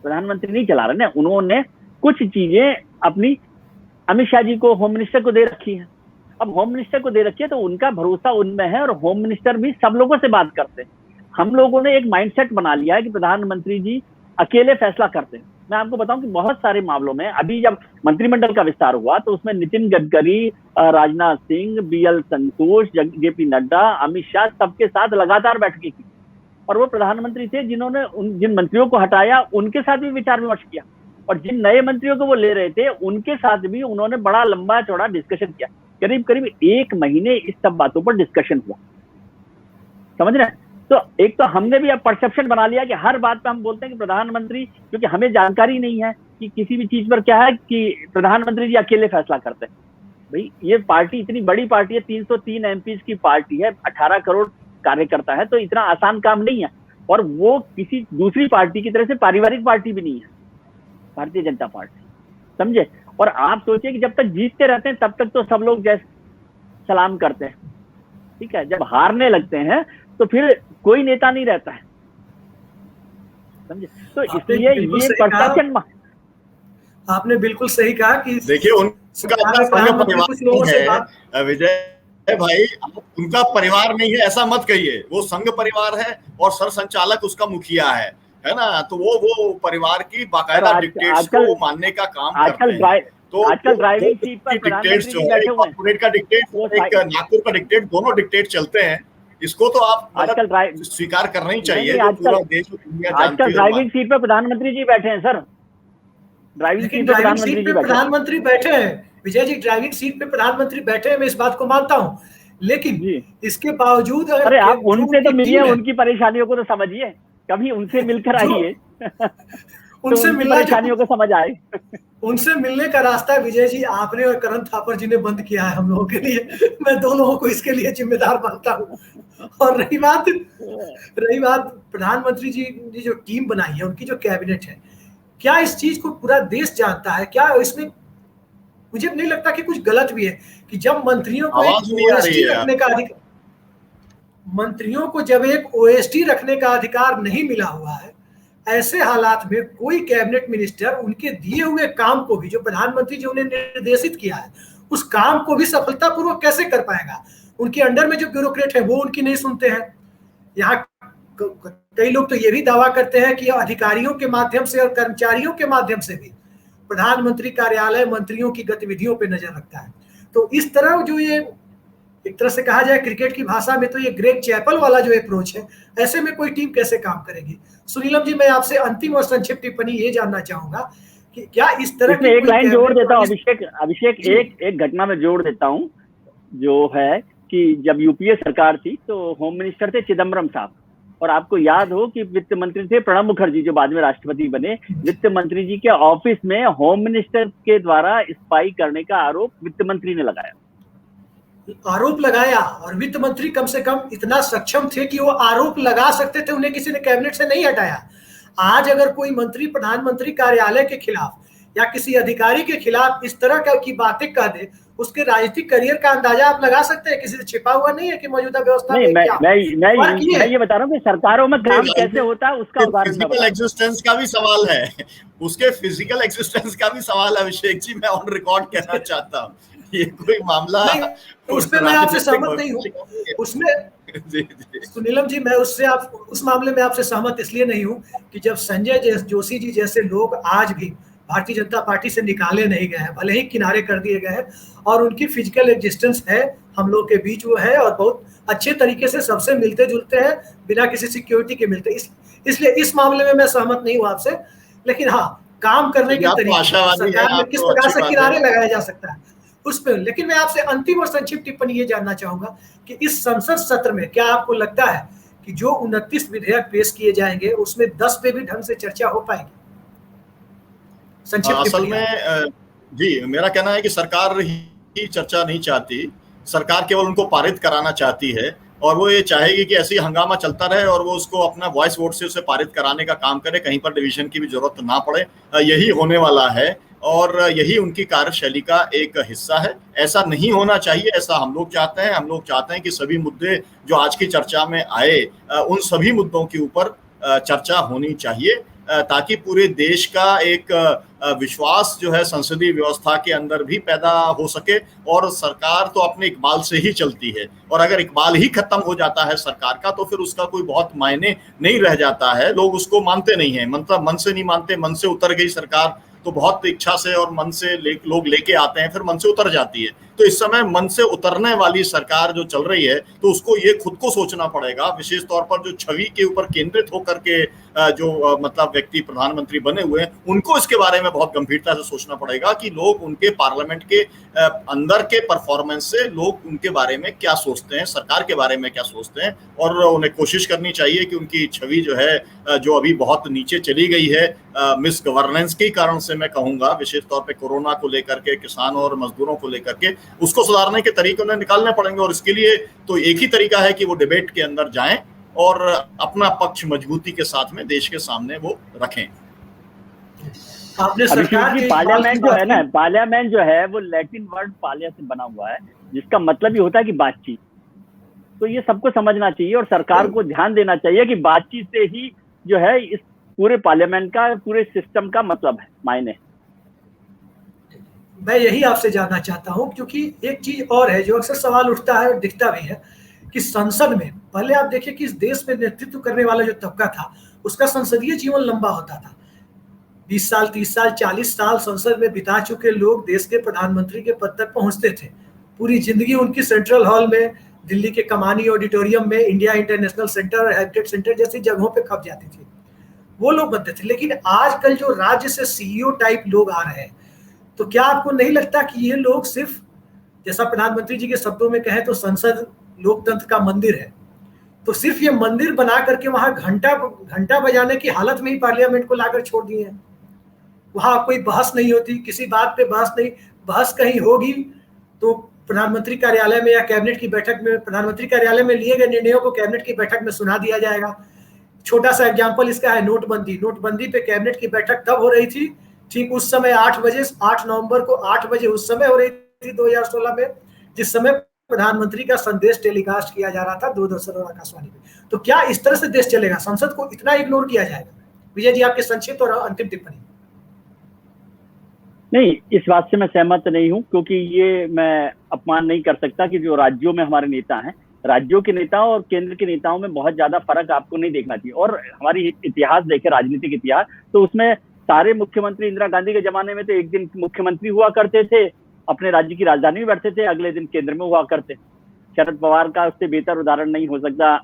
प्रधानमंत्री नहीं चला रहे ना, उन्होंने कुछ चीजें अपनी अमित शाह जी को, होम मिनिस्टर को दे रखी है। अब होम मिनिस्टर को दे रखी है तो उनका भरोसा उनमें है और होम मिनिस्टर भी सब लोगों से बात करते हैं। हम लोगों ने एक माइंडसेट बना लिया है कि प्रधानमंत्री जी अकेले फैसला करते हैं। मैं आपको बताऊं कि बहुत सारे मामलों में, अभी जब मंत्रिमंडल का विस्तार हुआ तो उसमें नितिन गडकरी, राजनाथ सिंह, बीएल संतोष, जेपी नड्डा, अमित शाह सबके साथ लगातार बैठकें की और वो प्रधानमंत्री थे जिन्होंने जिन मंत्रियों को हटाया उनके साथ भी विचार विमर्श किया और जिन नए मंत्रियों को वो ले रहे थे उनके साथ भी उन्होंने बड़ा लंबा चौड़ा डिस्कशन किया। करीब करीब 1 महीने इस सब बातों पर डिस्कशन हुआ, समझ रहे हैं। तो एक तो हमने भी अब परसेप्शन बना लिया कि हर बात पे हम बोलते हैं कि प्रधानमंत्री, क्योंकि हमें जानकारी नहीं है कि किसी भी चीज पर क्या है कि प्रधानमंत्री जी अकेले फैसला करते हैं। भाई ये पार्टी इतनी बड़ी पार्टी है, 303 एमपीज की पार्टी है, 18 करोड़ कार्यकर्ता है, तो इतना आसान काम नहीं है। और वो किसी दूसरी पार्टी की तरह से पारिवारिक पार्टी भी नहीं है भारतीय जनता पार्टी, समझे। और आप सोचिए कि जब तक जीतते रहते हैं तब तक तो सब लोग जैसे सलाम करते हैं, ठीक है, जब हारने लगते हैं तो फिर कोई नेता नहीं रहता है, समझे। तो इसलिए ये परसेप्शन, आपने बिल्कुल सही कहा कि देखिए उनका संघ परिवार है विजय भाई, उनका परिवार नहीं है ऐसा मत कहिए, वो संघ परिवार है और सरसंचालक उसका मुखिया है ना। तो वो परिवार की बाकायदा डिक्टेट्स को मानने का काम करते हैं तो आजकल ड्राइविंग सीट पर प्रधानमंत्री जी बैठे हुए हैं, कॉर्पोरेट का डिक्टेट, एक नागपुर का डिक्टेट, दोनों डिक्टेट चलते हैं। इसको तो आप मतलब स्वीकार करना ही चाहिए, जो पूरा देश और दुनिया जानती है। आजकल ड्राइविंग सीट पर प्रधानमंत्री जी बैठे हैं सर, ड्राइविंग सीट पे प्रधानमंत्री बैठे हैं विजय जी, ड्राइविंग सीट पे प्रधानमंत्री बैठे हैं, मैं इस बात को मानता हूँ, लेकिन इसके बावजूद अरे आप उनसे तो मिलिए, उनकी परेशानियों को तो समझिए, कभी उनसे मिलकर आइए उनसे मिलना, परेशानियों को समझ आए। उनसे मिलने का रास्ता विजय जी आपने और करण थापर जी ने बंद किया है हम लोगों के लिए, मैं दोनों को इसके लिए जिम्मेदार मानता हूँ। और रही बात प्रधानमंत्री जी ने जो टीम बनाई है, उनकी जो कैबिनेट है, क्या इस चीज को पूरा देश जानता है? क्या इसमें मुझे नहीं लगता कि कुछ गलत भी है कि जब मंत्रियों को ओएसटी रखने का अधिकार, मंत्रियों को जब एक ओएसटी रखने का अधिकार नहीं मिला हुआ है, ऐसे हालात में कोई कैबिनेट मिनिस्टर उनके दिए हुए काम को भी, जो प्रधानमंत्री जी उन्हें निर्देशित किया है, उस काम को भी सफलतापूर्वक कैसे कर पाएगा? उनके अंडर में जो ब्यूरोक्रेट है वो उनकी नहीं सुनते हैं। यहाँ कई लोग तो ये भी दावा करते हैं कि अधिकारियों के माध्यम से और कर्मचारियों के माध्यम से भी प्रधानमंत्री कार्यालय मंत्रियों की गतिविधियों पर नजर रखता है। तो इस तरह जो ये एक तरह से कहा जाए क्रिकेट की भाषा में तो ये ग्रेग चैपल वाला जो अप्रोच है, ऐसे में कोई टीम कैसे काम करेगी? सुनीलम जी, मैं आपसे अंतिम और संक्षिप्त टिप्पणी ये जानना चाहूंगा कि क्या इस तरह की एक लाइन जोड़ देता हूँ अभिषेक, एक घटना में जोड़ देता हूँ, जो है कि जब यूपीए सरकार थी तो होम मिनिस्टर थे चिदम्बरम साहब, और आपको याद हो कि वित्त मंत्री थे प्रणब मुखर्जी, जो बाद में राष्ट्रपति बने। वित्त मंत्री जी के ऑफिस में होम मिनिस्टर के द्वारा स्पाई करने का आरोप वित्त मंत्री ने लगाया, और वित्त मंत्री कम से कम इतना सक्षम थे कि वो आरोप लगा सकते थे, उन्हें किसी ने कैबिनेट से नहीं हटाया। आज अगर कोई मंत्री प्रधानमंत्री कार्यालय के खिलाफ या किसी अधिकारी के खिलाफ इस तरह की बातें कह दे, उसके राजनीतिक करियर का अंदाजा आप लगा सकते हैं। किसी से छिपा हुआ नहीं है कि मौजूदा व्यवस्था में मैं ये बता रहा हूँ कि सरकारों में काम कैसे होता है, उसका उदाहरण फिजिकल एग्जिस्टेंस का भी सवाल है, उसके फिजिकल एग्जिस्टेंस का भी सवाल है अभिषेक जी, मैं ऑन रिकॉर्ड कहना चाहता हूँ। ये कोई मामला उसमें मैं आपसे सहमत नहीं हूँ। उसमें सुनीलम जी, मैं उस मामले में आपसे सहमत इसलिए नहीं हूँ कि जब संजय जोशी जी जैसे लोग आज भी भारतीय जनता पार्टी से निकाले नहीं गए हैं, भले ही किनारे कर दिए गए हैं, और उनकी फिजिकल एग्जिस्टेंस है हम लोग के बीच, वो है, और बहुत अच्छे तरीके से सबसे मिलते जुलते हैं, बिना किसी सिक्योरिटी के मिलते। इसलिए इस मामले में मैं सहमत नहीं हूँ आपसे। लेकिन हाँ, काम करने के तरीके सरकार में किस प्रकार से किनारे लगाया जा सकता है उस पर। लेकिन मैं आपसे अंतिम और संक्षिप्त टिप्पणी ये जानना चाहूंगा कि इस संसद सत्र में क्या आपको लगता है कि जो 29 विधेयक पेश किए जाएंगे उसमें 10 पे भी ढंग से चर्चा हो पाएगी? असल में जी, मेरा कहना है कि सरकार ही चर्चा नहीं चाहती, सरकार केवल उनको पारित कराना चाहती है, और वो ये चाहेगी कि ऐसी हंगामा चलता रहे और वो उसको अपना वॉइस वोट से उसे पारित कराने का काम करे, कहीं पर डिवीजन की भी जरूरत ना पड़े। यही होने वाला है और यही उनकी कार्यशैली का एक हिस्सा है। ऐसा नहीं होना चाहिए, ऐसा हम लोग चाहते हैं। हम लोग चाहते हैं कि सभी मुद्दे जो आज की चर्चा में आए, उन सभी मुद्दों के ऊपर चर्चा होनी चाहिए, ताकि पूरे देश का एक विश्वास जो है संसदीय व्यवस्था के अंदर भी पैदा हो सके। और सरकार तो अपने इकबाल से ही चलती है, और अगर इकबाल ही खत्म हो जाता है सरकार का, तो फिर उसका कोई बहुत मायने नहीं रह जाता है। लोग उसको मानते नहीं है, मतलब मन से नहीं मानते। मन से उतर गई सरकार तो बहुत इच्छा से और मन से लोग लेके आते हैं, फिर मन से उतर जाती है। तो इस समय मन से उतरने वाली सरकार जो चल रही है, तो उसको ये खुद को सोचना पड़ेगा, विशेष तौर पर जो छवि के ऊपर केंद्रित होकर के जो मतलब व्यक्ति प्रधानमंत्री बने हुए हैं, उनको इसके बारे में बहुत गंभीरता से सोचना पड़ेगा कि लोग उनके पार्लियामेंट के अंदर के परफॉर्मेंस से लोग उनके बारे में क्या सोचते हैं, सरकार के बारे में क्या सोचते हैं। और उन्हें कोशिश करनी चाहिए कि उनकी छवि जो है, जो अभी बहुत नीचे चली गई है मिस गवर्नेंस के कारण से, मैं कहूँगा विशेष तौर पर कोरोना को लेकर के, किसानों और मजदूरों को लेकर के, उसको सुधारने के तरीके उन्हें निकालने पड़ेंगे। और इसके लिए तो एक ही तरीका है कि वो डिबेट के अंदर जाएं और अपना पक्ष मजबूती के साथ में देश के सामने वो रखें। आपने सरकार की पार्लियामेंट जो है ना, पार्लियामेंट जो है वो लैटिन वर्ड पालिया से बना हुआ है, जिसका मतलब ही होता है कि बातचीत। तो ये सबको समझना चाहिए और सरकार को ध्यान देना चाहिए कि बातचीत से ही जो है इस पूरे पार्लियामेंट का, पूरे सिस्टम का मतलब है, मायने। मैं यही आपसे जानना चाहता हूं, क्योंकि एक चीज और है जो अक्सर सवाल उठता है और दिखता भी है कि संसद में, पहले आप देखिए कि इस देश में नेतृत्व करने वाला जो तबका था उसका संसदीय जीवन लंबा होता था। 20 साल, 30 साल, 40 साल संसद में बिता चुके लोग देश के प्रधानमंत्री के पद तक पहुंचते थे। पूरी जिंदगी उनकी सेंट्रल हॉल में, दिल्ली के कमानी ऑडिटोरियम में, इंडिया इंटरनेशनल सेंटर और हेरिटेज सेंटर जैसी जगहों पे खप जाती थी, वो लोग बनते थे। लेकिन आजकल जो राज्य से सीईओ टाइप लोग आ रहे हैं, तो क्या आपको नहीं लगता कि ये लोग सिर्फ, जैसा प्रधानमंत्री जी के शब्दों में कहें तो संसद लोकतंत्र का मंदिर है, तो सिर्फ ये मंदिर बना करके वहां घंटा बजाने की हालत में ही पार्लियामेंट को लाकर छोड़ दिए हैं। वहां कोई बहस नहीं होती, किसी बात पे बहस नहीं, बहस कहीं होगी तो प्रधानमंत्री कार्यालय में या कैबिनेट की बैठक में, प्रधानमंत्री कार्यालय में लिए गए निर्णयों को कैबिनेट की बैठक में सुना दिया जाएगा। छोटा सा एग्जांपल इसका है नोटबंदी पे कैबिनेट की बैठक तब हो रही थी, ठीक उस समय 8 बजे, 8 नवंबर को 8 बजे उस समय हो रही थी 2016 में, जिस समय प्रधानमंत्री का संदेश टेलीकास्ट किया जा रहा था दूरदर्शन और आकाशवाणी पे। तो क्या इस तरह से देश चलेगा? संसद को इतना इग्नोर किया जाएगा? विजय जी, आपके संक्षिप्त और अंतिम टिप्पणी। नहीं, इस बात से मैं सहमत नहीं हूं, क्योंकि ये मैं अपमान नहीं कर सकता कि जो राज्यों में हमारे नेता हैं, राज्यों के नेताओं और केंद्र के नेताओं में बहुत ज्यादा फर्क आपको नहीं देखना चाहिए। और हमारी इतिहास देखे, राजनीतिक इतिहास, तो उसमें सारे मुख्यमंत्री इंदिरा गांधी के जमाने में तो एक दिन मुख्यमंत्री हुआ करते थे, अपने राज्य की राजधानी में बैठते थे, अगले दिन केंद्र में हुआ करते। शरद पवार का उससे बेहतर उदाहरण नहीं हो सकता।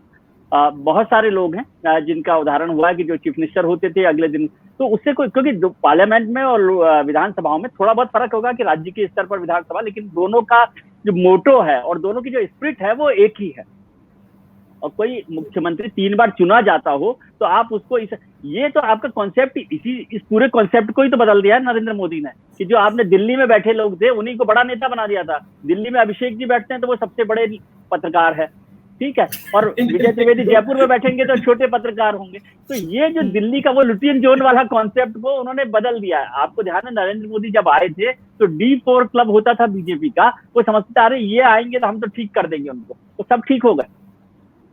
बहुत सारे लोग हैं जिनका उदाहरण हुआ है कि जो चीफ मिनिस्टर होते थे अगले दिन, तो उससे कोई, क्योंकि पार्लियामेंट में और विधानसभाओं में थोड़ा बहुत फर्क होगा कि राज्य के स्तर पर विधानसभा, लेकिन दोनों का जो मोटो है और दोनों की जो स्पिरिट है वो एक ही है। और कोई मुख्यमंत्री 3 बार चुना जाता हो तो आप उसको ये तो आपका कॉन्सेप्ट, इस पूरे कॉन्सेप्ट को ही तो बदल दिया है नरेंद्र मोदी ने, कि जो आपने दिल्ली में बैठे लोग थे उन्हीं को बड़ा नेता बना दिया था। दिल्ली में अभिषेक जी बैठते हैं तो वो सबसे बड़े पत्रकार है, ठीक है, और विजय त्रिवेदी जयपुर में बैठेंगे तो छोटे पत्रकार होंगे। तो ये जो दिल्ली का वो लुटियन जोन वाला कॉन्सेप्ट को उन्होंने बदल दिया है। आपको ध्यान है, नरेंद्र मोदी जब आए थे तो D4 क्लब होता था बीजेपी का, वो समझते आ रहे ये आएंगे तो हम तो ठीक कर देंगे उनको, तो सब ठीक हो गए।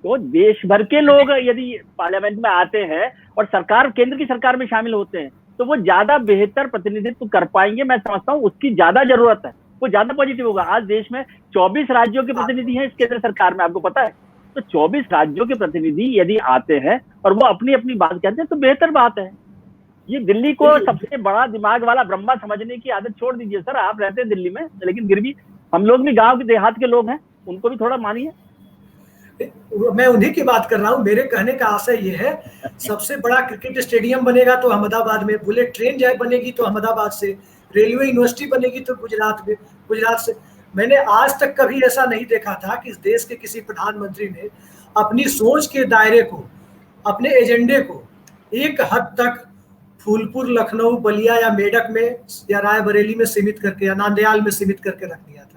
तो देश भर के लोग यदि पार्लियामेंट में आते हैं और सरकार, केंद्र की सरकार में शामिल होते हैं, तो वो ज्यादा बेहतर प्रतिनिधित्व कर पाएंगे। मैं समझता हूँ उसकी ज्यादा जरूरत है, वो ज्यादा पॉजिटिव होगा। आज देश में 24 राज्यों के प्रतिनिधि हैं इस केंद्र सरकार में, आपको पता है। तो 24 राज्यों के प्रतिनिधि यदि आते हैं और वो अपनी अपनी बात कहते हैं तो बेहतर बात है। ये दिल्ली को सबसे बड़ा दिमाग वाला ब्रह्मा समझने की आदत छोड़ दीजिए सर। आप रहते हैं दिल्ली में, लेकिन फिर भी हम लोग भी गांव के देहात के लोग हैं, उनको भी थोड़ा मानिए। मैं उन्हीं की बात कर रहा हूँ। मेरे कहने का आशय ये है, सबसे बड़ा क्रिकेट स्टेडियम बनेगा तो अहमदाबाद में, बुलेट ट्रेन जाए बनेगी तो अहमदाबाद से, रेलवे यूनिवर्सिटी बनेगी तो गुजरात से। मैंने आज तक कभी ऐसा नहीं देखा था कि इस देश के किसी प्रधानमंत्री ने अपनी सोच के दायरे को, अपने एजेंडे को एक हद तक फूलपुर, लखनऊ, बलिया या मेडक में या रायबरेली में सीमित करके या नांदयाल में सीमित करके रख दिया था।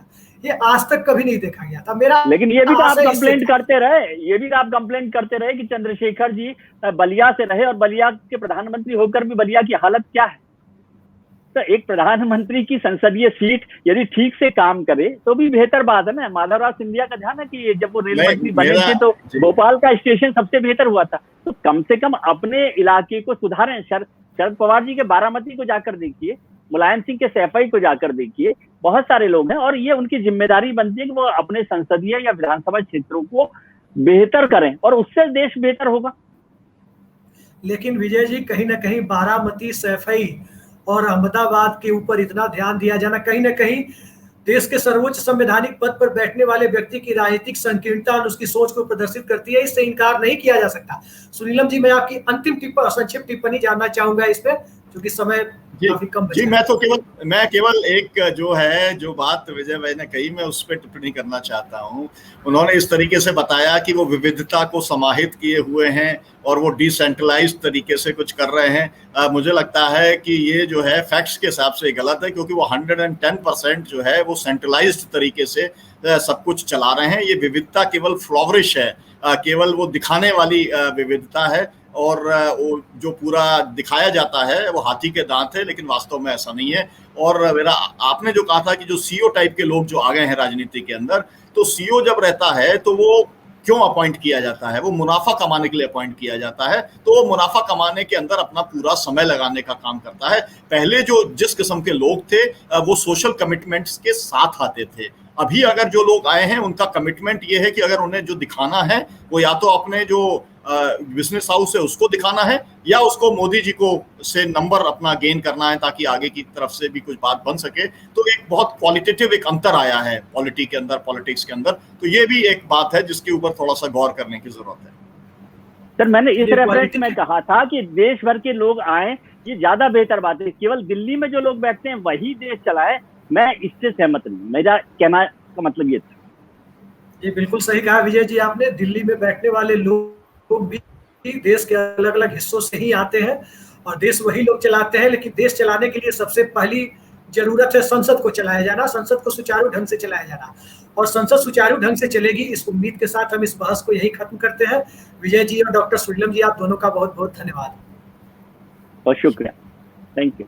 ये आज तक कभी नहीं देखा गया था। मेरा लेकिन ये भी तो आप कंप्लेंट करते रहे कि चंद्रशेखर जी बलिया से रहे और बलिया के प्रधानमंत्री होकर भी बलिया की हालत क्या है। तो एक प्रधानमंत्री की संसदीय सीट यदि ठीक से काम करे तो भी बेहतर बात है ना। माधवराव सिंधिया का ध्यान है कि जब वो रेल मंत्री बने थे तो भोपाल का स्टेशन सबसे बेहतर हुआ था। तो कम से कम अपने इलाके को सुधारें। शरद पवार जी के बारामती को जाकर देखिए, मुलायम सिंह के सैफई को जाकर देखिए, बहुत सारे लोग हैं और ये उनकी जिम्मेदारी बनती है कि वो अपने संसदीय या विधानसभा क्षेत्रों को बेहतर करें और उससे देश बेहतर होगा। लेकिन विजय जी, कहीं ना कहीं बारामती, सैफई और अहमदाबाद के ऊपर इतना ध्यान दिया जाना कहीं ना कहीं देश के सर्वोच्च संवैधानिक पद पर बैठने वाले व्यक्ति की राजनीतिक संकीर्णता और उसकी सोच को प्रदर्शित करती है। इससे इनकार नहीं किया जा सकता। सुनीलम जी, मैं आपकी अंतिम संक्षिप्त टिप्पणी जानना चाहूंगा इस पे, क्योंकि समय काफी कम जी। मैं केवल एक जो बात विजय भाई ने कही, मैं उस पर टिप्पणी करना चाहता हूँ। उन्होंने इस तरीके से बताया कि वो विविधता को समाहित किए हुए हैं और वो डिसेंट्रलाइज्ड तरीके से कुछ कर रहे हैं। मुझे लगता है कि ये जो है फैक्ट्स के हिसाब से गलत है, क्योंकि वो 110% जो है वो सेंट्रलाइज्ड तरीके से सब कुछ चला रहे हैं। ये विविधता केवल फ्लॉवरिश है, केवल वो दिखाने वाली विविधता है और वो जो पूरा दिखाया जाता है वो हाथी के दांत है, लेकिन वास्तव में ऐसा नहीं है। और मेरा, आपने जो कहा था कि जो सीईओ टाइप के लोग जो आ गए हैं राजनीति के अंदर, तो सीईओ जब रहता है तो वो क्यों अपॉइंट किया जाता है? वो मुनाफा कमाने के लिए अपॉइंट किया जाता है। तो वो मुनाफा कमाने के अंदर अपना पूरा समय लगाने का काम करता है। पहले जो जिस किस्म के लोग थे वो सोशल कमिटमेंट्स के साथ आते थे, अभी अगर जो लोग आए हैं उनका कमिटमेंट ये है कि अगर उन्हें जो दिखाना है वो या तो अपने जो बिजनेस हाउस है उसको दिखाना है या उसको मोदी जी को से नंबर अपना गेन करना है ताकि आगे की तरफ से भी कुछ बात बन सके। तो एक बहुत क्वालिटेटिव एक अंतर आया है पॉलिटिक्स के अंदर, तो ये भी एक बात है जिसके ऊपर थोड़ा सा गौर करने की जरूरत है। सर मैंने इस रेफरेंस में कहा था कि देश भर के लोग आए, ये ज्यादा बेहतर बात है। केवल दिल्ली में जो लोग बैठते हैं वही देश चलाए, मैं इससे सहमत नहीं। मेरा कहना का मतलब ये था। ये बिल्कुल सही कहा विजय जी आपने। दिल्ली में बैठने वाले लोग भी देश के अलग अलग हिस्सों से ही आते हैं और देश वही लोग चलाते हैं, लेकिन देश चलाने के लिए सबसे पहली जरूरत है संसद को चलाया जाना, संसद को सुचारू ढंग से चलाया जाना। और संसद सुचारू ढंग से चलेगी, इस उम्मीद के साथ हम इस बहस को यही खत्म करते हैं। विजय जी और डॉक्टर सुरीलम जी, आप दोनों का बहुत बहुत धन्यवाद। बहुत शुक्रिया, थैंक यू।